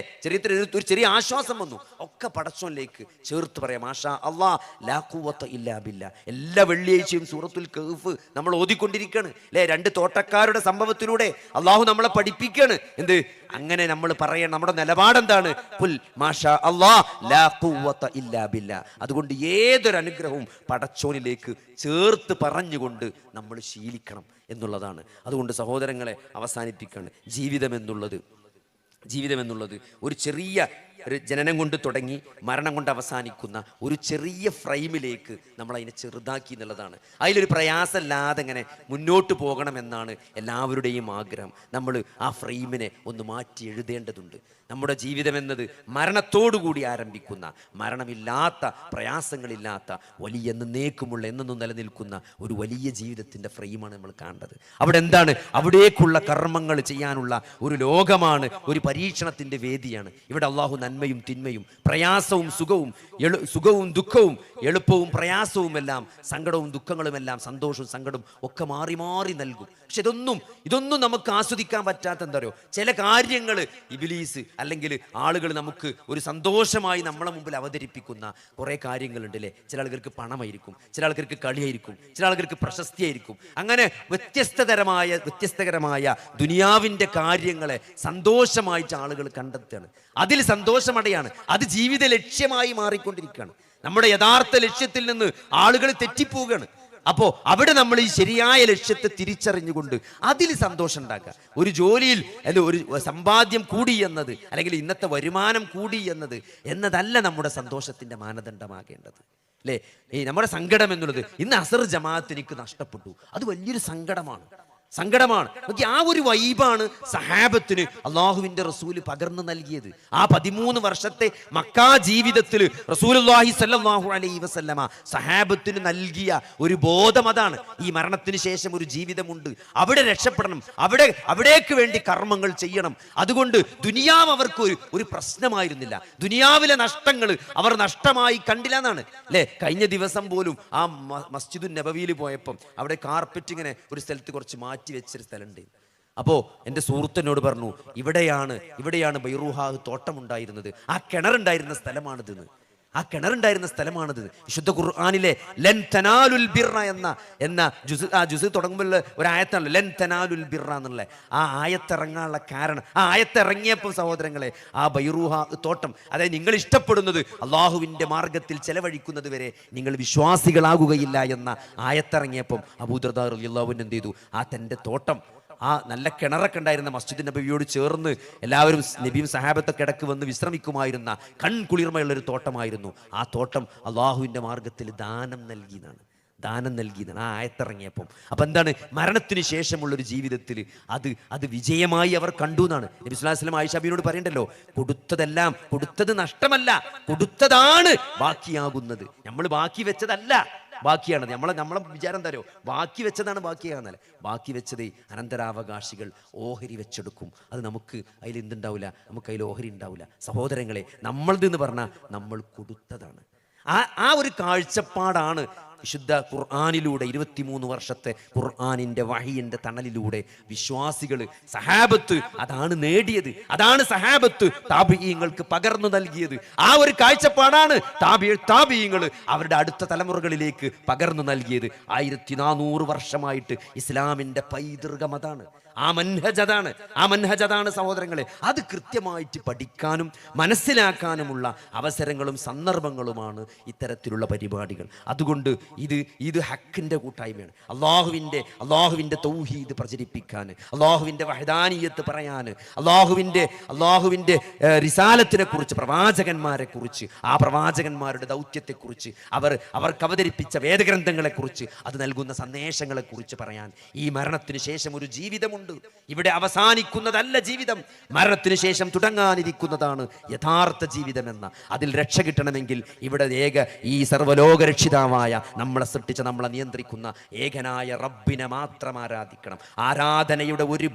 S1: ഒരു ചെറിയ ആശ്വാസം വന്നു. ഒക്കെ പടച്ചോനിലേക്ക് ചേർത്ത് പറയാം. മാഷാ അല്ലാഹ് ലാ ഖുവത ഇല്ലാ ബില്ലാ. എല്ലാ വെള്ളിയാഴ്ചയും സൂറത്തുൽ കഹ്ഫ് നമ്മൾ ഓതിക്കൊണ്ടിരിക്കുകയാണ് അല്ലേ? 2 തോട്ടക്കാരുടെ സംഭവത്തിലൂടെ അള്ളാഹു നമ്മളെ പഠിപ്പിക്കുകയാണ്. എന്ത്? അങ്ങനെ നമ്മൾ പറയണം. നമ്മുടെ നിലപാടെന്താണ്? ഖുൽ മാഷാ അല്ലാഹ് ലാ ഖുവത ഇല്ലാ ബില്ലാ. അതുകൊണ്ട് ഏതൊരു അനുഗ്രഹവും പടച്ചോനിലേക്ക് ചേർത്ത് പറഞ്ഞുകൊണ്ട് നമ്മൾ ശീലിക്കണം എന്നുള്ളതാണ്. അതുകൊണ്ട് സഹോദരങ്ങളെ, അവസാനിപ്പിക്കുകയാണ്. ജീവിതം എന്നുള്ളത് ഒരു ചെറിയ ജനനം കൊണ്ട് തുടങ്ങി മരണം കൊണ്ട് അവസാനിക്കുന്ന ഒരു ചെറിയ ഫ്രെയിമിലേക്ക് നമ്മൾ അതിനെ ചെറുതാക്കി എന്നുള്ളതാണ്. അതിലൊരു പ്രയാസമില്ലാതെ ഇങ്ങനെ മുന്നോട്ട് പോകണമെന്നാണ് എല്ലാവരുടെയും ആഗ്രഹം. നമ്മൾ ആ ഫ്രെയിമിനെ ഒന്ന് മാറ്റി എഴുതേണ്ടതുണ്ട്. നമ്മുടെ ജീവിതം എന്നത് മരണത്തോടുകൂടി ആരംഭിക്കുന്ന, മരണമില്ലാത്ത, പ്രയാസങ്ങളില്ലാത്ത, വലിയ എന്നേക്കുമുള്ള, എന്നും നിലനിൽക്കുന്ന ഒരു വലിയ ജീവിതത്തിൻ്റെ ഫ്രെയിമാണ് നമ്മൾ കാണേണ്ടത്. അവിടെ എന്താണ്? അവിടേക്കുള്ള കർമ്മങ്ങൾ ചെയ്യാനുള്ള ഒരു ലോകമാണ്, ഒരു പരീക്ഷണത്തിൻ്റെ വേദിയാണ്. ഇവിടെ അള്ളാഹു നന്മയും തിന്മയും, പ്രയാസവും സുഖവും ദുഃഖവും, എളുപ്പവും പ്രയാസവും എല്ലാം, സങ്കടവും ദുഃഖങ്ങളും എല്ലാം, സന്തോഷവും സങ്കടവും ഒക്കെ മാറി മാറി നൽകും. പക്ഷെ ഇതൊന്നും നമുക്ക് ആസ്വദിക്കാൻ പറ്റാത്ത എന്താ പറയുക, ചില കാര്യങ്ങൾ ഇബ്ലീസ് അല്ലെങ്കിൽ ആളുകൾ നമുക്ക് ഒരു സന്തോഷമായി നമ്മളെ മുമ്പിൽ അവതരിപ്പിക്കുന്ന കുറേ കാര്യങ്ങളുണ്ട് അല്ലേ? ചില ആളുകൾക്ക് പണമായിരിക്കും, ചില ആളുകൾക്ക് കളിയായിരിക്കും, ചില ആളുകൾക്ക് പ്രശസ്തിയായിരിക്കും. അങ്ങനെ വ്യത്യസ്തകരമായ ദുനിയാവിൻ്റെ കാര്യങ്ങളെ സന്തോഷമായിട്ട് ആളുകൾ കണ്ടെത്തുകയാണ്, അതിൽ സന്തോഷമടയാണ്. അത് ജീവിത ലക്ഷ്യമായി മാറിക്കൊണ്ടിരിക്കുകയാണ്. നമ്മുടെ യഥാർത്ഥ ലക്ഷ്യത്തിൽ നിന്ന് ആളുകൾ തെറ്റിപ്പോവുകയാണ്. അപ്പോൾ അവിടെ നമ്മൾ ഈ ശരിയായ ലക്ഷ്യത്തെ തിരിച്ചറിഞ്ഞുകൊണ്ട് അതിൽ സന്തോഷം ഉണ്ടാക്കുക. ഒരു ജോലിയിൽ ഒരു സമ്പാദ്യം കൂടി എന്നത്, അല്ലെങ്കിൽ ഇന്നത്തെ വരുമാനം കൂടി എന്നതല്ല നമ്മുടെ സന്തോഷത്തിന്റെ മാനദണ്ഡമാകേണ്ടത് അല്ലേ? നമ്മുടെ സങ്കടം എന്നുള്ളത്, ഇന്ന് അസർ ജമാഅത്ത് എനിക്ക് നഷ്ടപ്പെട്ടു, അത് വലിയൊരു സങ്കടമാണ്. സങ്കടമാണ്. നോക്കി, ആ ഒരു വൈബാണ് സഹാബത്തിന് അള്ളാഹുവിന്റെ റസൂല് പകർന്നു നൽകിയത്. ആ 13 വർഷത്തെ മക്കാ ജീവിതത്തിൽ റസൂലുള്ളാഹി സ്വല്ലല്ലാഹു അലൈഹി വസല്ലമ സഹാബത്തിന് നൽകിയ ഒരു ബോധം അതാണ്. ഈ മരണത്തിന് ശേഷം ഒരു ജീവിതമുണ്ട്, അവിടെ രക്ഷപ്പെടണം, അവിടേക്ക് വേണ്ടി കർമ്മങ്ങൾ ചെയ്യണം. അതുകൊണ്ട് ദുനിയാവ് അവർക്ക് ഒരു പ്രശ്നമായിരുന്നില്ല. ദുനിയാവിലെ നഷ്ടങ്ങൾ അവർ നഷ്ടമായി കണ്ടില്ല എന്നാണ് അല്ലെ. കഴിഞ്ഞ ദിവസം പോലും ആ മസ്ജിദുൻ നബവിയിൽ പോയപ്പം അവിടെ കാർപ്പറ്റ് ഇങ്ങനെ ഒരു സ്ഥലത്ത് കുറച്ച് മാറ്റി വെച്ചൊരു സ്ഥലമുണ്ട്. അപ്പോ എൻ്റെ സുഹൃത്തിനോട് പറഞ്ഞു, ഇവിടെയാണ് ബൈറൂഹാ തോട്ടമുണ്ടായിരുന്നത്, ആ കിണറുണ്ടായിരുന്ന സ്ഥലമാണിതെന്ന്. ആ കിണറുണ്ടായിരുന്ന സ്ഥലമാണിത്. വിശുദ്ധ ഖുർആനിലെ ലൻ തനാലുൽ ബിർറ എന്ന ജുസ് തുടങ്ങുമ്പോൾ ഒരു ആയത്താണല്ലോ ലൻ തനാലുൽ ബിർറ എന്നുള്ള. ആ ആയത്തിറങ്ങാനുള്ള കാരണം, ആ ആയത്തിറങ്ങിയപ്പോൾ സഹോദരങ്ങളെ, ആ ബൈറൂഹ തോട്ടം, അതായത് നിങ്ങൾ ഇഷ്ടപ്പെടുന്നത് അള്ളാഹുവിൻ്റെ മാർഗത്തിൽ ചെലവഴിക്കുന്നത് വരെ നിങ്ങൾ വിശ്വാസികളാകുകയില്ല എന്ന ആയത്തിറങ്ങിയപ്പം അബൂദർദാ റളിയല്ലാഹു അൻഹു എന്ത് ചെയ്തു, ആ തൻ്റെ തോട്ടം, ആ നല്ല കിണറൊക്കെ ഉണ്ടായിരുന്ന മസ്ജിദ് നബവിയോട് ചേർന്ന് എല്ലാവരും നബിയും സഹാബത്തൊക്കെ ഇടയ്ക്ക് വന്ന് വിശ്രമിക്കുമായിരുന്ന കൺകുളിർമയുള്ളൊരു തോട്ടമായിരുന്നു. ആ തോട്ടം അള്ളാഹുവിൻ്റെ മാർഗത്തിൽ ദാനം നൽകിയതാണ്. ആ ആയത്തിറങ്ങിയപ്പം. അപ്പം എന്താണ്, മരണത്തിന് ശേഷമുള്ളൊരു ജീവിതത്തിൽ അത് വിജയമായി അവർ കണ്ടു എന്നാണ് നബി സ്വല്ലല്ലാഹു അലൈഹി വസല്ലം ആയിഷ ബീവിയോട് പറയണ്ടല്ലോ, കൊടുത്തത് നഷ്ടമല്ല, കൊടുത്തതാണ് ബാക്കിയാകുന്നത്. നമ്മൾ ബാക്കി വെച്ചതല്ല ബാക്കിയാണ്. നമ്മളെ വിചാരം എന്താ അറിയോ, ബാക്കി വെച്ചതാണ് ബാക്കിയാകുന്നല്ല. ബാക്കി വെച്ചത് അനന്തരാവകാശികൾ ഓഹരി വെച്ചെടുക്കും. അത് നമുക്ക് അതിൽ എന്തുണ്ടാവില്ല, നമുക്ക് അതിൽ ഓഹരി ഉണ്ടാവില്ല. സഹോദരങ്ങളെ, നമ്മളതെന്ന് പറഞ്ഞാൽ നമ്മൾ കൊടുത്തതാണ്. ആ ഒരു കാഴ്ചപ്പാടാണ് വിശുദ്ധ ഖുർആനിലൂടെ 23 വർഷത്തെ ഖുർആനിന്റെ വഹിയിന്റെ തണലിലൂടെ വിശ്വാസികൾ, സഹാബത്ത് അതാണ് നേടിയത്. അതാണ് സഹാബത്ത് താബിഈങ്ങൾക്ക് പകർന്നു നൽകിയത്. ആ ഒരു കാഴ്ചപ്പാടാണ് താബിഈങ്ങൾ അവരുടെ അടുത്ത തലമുറകളിലേക്ക് പകർന്നു നൽകിയത്. 1400 വർഷമായിട്ട് ഇസ്ലാമിന്റെ പൈതൃകം അതാണ്. ആ മൻഹജതാണ് സഹോദരങ്ങളെ. അത് കൃത്യമായിട്ട് പഠിക്കാനും മനസ്സിലാക്കാനുമുള്ള അവസരങ്ങളും സന്ദർഭങ്ങളുമാണ് ഇത്തരത്തിലുള്ള പരിപാടികൾ. അതുകൊണ്ട് ഇത് ഹക്കിന്റെ കൂട്ടായ്മയാണ്. അള്ളാഹുവിന്റെ തൗഹീദ് പ്രചരിപ്പിക്കാൻ, അള്ളാഹുവിന്റെ വഹദാനിയത്ത് പറയാൻ, അള്ളാഹുവിന്റെ റിസാലത്തിനെ കുറിച്ച്, പ്രവാചകന്മാരെ കുറിച്ച്, ആ പ്രവാചകന്മാരുടെ ദൗത്യത്തെക്കുറിച്ച്, അവർക്ക് അവതരിപ്പിച്ച വേദഗ്രന്ഥങ്ങളെ കുറിച്ച്, അത് നൽകുന്ന സന്ദേശങ്ങളെ കുറിച്ച് പറയാൻ. ഈ മരണത്തിന് ശേഷം ഒരു ജീവിതമുണ്ട്. ഇവിടെ അവസാനിക്കുന്നതല്ല ജീവിതം, മരണത്തിന് ശേഷം തുടങ്ങാനിരിക്കുന്നതാണ് യഥാർത്ഥ ജീവിതമെന്ന. അതിൽ രക്ഷ കിട്ടണമെങ്കിൽ ഇവിടെ ഈ സർവ്വലോകരക്ഷിതാവായ, നമ്മളെ സൃഷ്ടിച്ച, നമ്മളെ നിയന്ത്രിക്കുന്ന ഏകനായ റബ്ബിനെ മാത്രം ആരാധിക്കണം. ആരാധനയുടെ ഒരു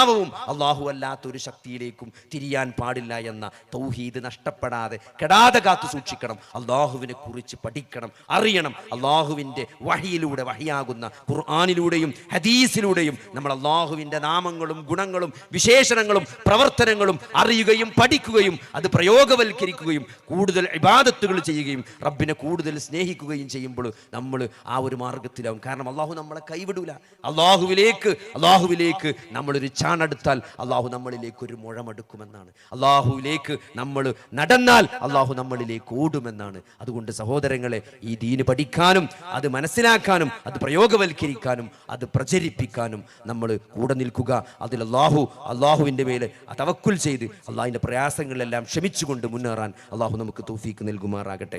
S1: ഭാവവും അള്ളാഹു അല്ലാത്ത ഒരു ശക്തിയിലേക്കും തിരിയാൻ പാടില്ല എന്ന തൗഹീദ് നഷ്ടപ്പെടാതെ കെടാതെ കാത്തു സൂക്ഷിക്കണം. അള്ളാഹുവിനെ കുറിച്ച് പഠിക്കണം, അറിയണം. അള്ളാഹുവിന്റെ വഹിയിലൂടെ, വഹിയാകുന്ന ഖുർആനിലൂടെയും ഹദീസിലൂടെയും നമ്മൾ അള്ളാഹുവിന്റെ നാമങ്ങളും ഗുണങ്ങളും വിശേഷണങ്ങളും പ്രവർത്തനങ്ങളും അറിയുകയും പഠിക്കുകയും അത് പ്രയോഗവൽക്കരിക്കുകയും കൂടുതൽ ഇബാദത്തുകൾ ചെയ്യുകയും റബ്ബിനെ കൂടുതൽ സ്നേഹിക്കുകയും ചെയ്യുമ്പോൾ നമ്മൾ ആ ഒരു മാർഗത്തിലാവും. കാരണം അള്ളാഹു നമ്മളെ കൈവിടൂല. അള്ളാഹുവിലേക്ക് നമ്മളൊരു ചാണെടുത്താൽ അള്ളാഹു നമ്മളിലേക്ക് ഒരു മുഴമെടുക്കുമെന്നാണ്. അള്ളാഹുവിലേക്ക് നമ്മൾ നടന്നാൽ അള്ളാഹു നമ്മളിലേക്ക് ഓടുമെന്നാണ്. അതുകൊണ്ട് സഹോദരങ്ങളെ, ഈ ദീന് പഠിക്കാനും അത് മനസ്സിലാക്കാനും അത് പ്രയോഗവൽക്കരിക്കാനും അത് പ്രചരിപ്പിക്കാനും നമ്മൾ കൂടെ നിൽക്കുക. അതിൽ അള്ളാഹുവിൻ്റെ മേലെ തവക്കുൽ ചെയ്ത് അള്ളാഹിൻ്റെ പ്രയാസങ്ങളെല്ലാം ക്ഷമിച്ചുകൊണ്ട് മുന്നേറാൻ അള്ളാഹു നമുക്ക് തൗഫീക്ക് നൽകുമാറാകട്ടെ.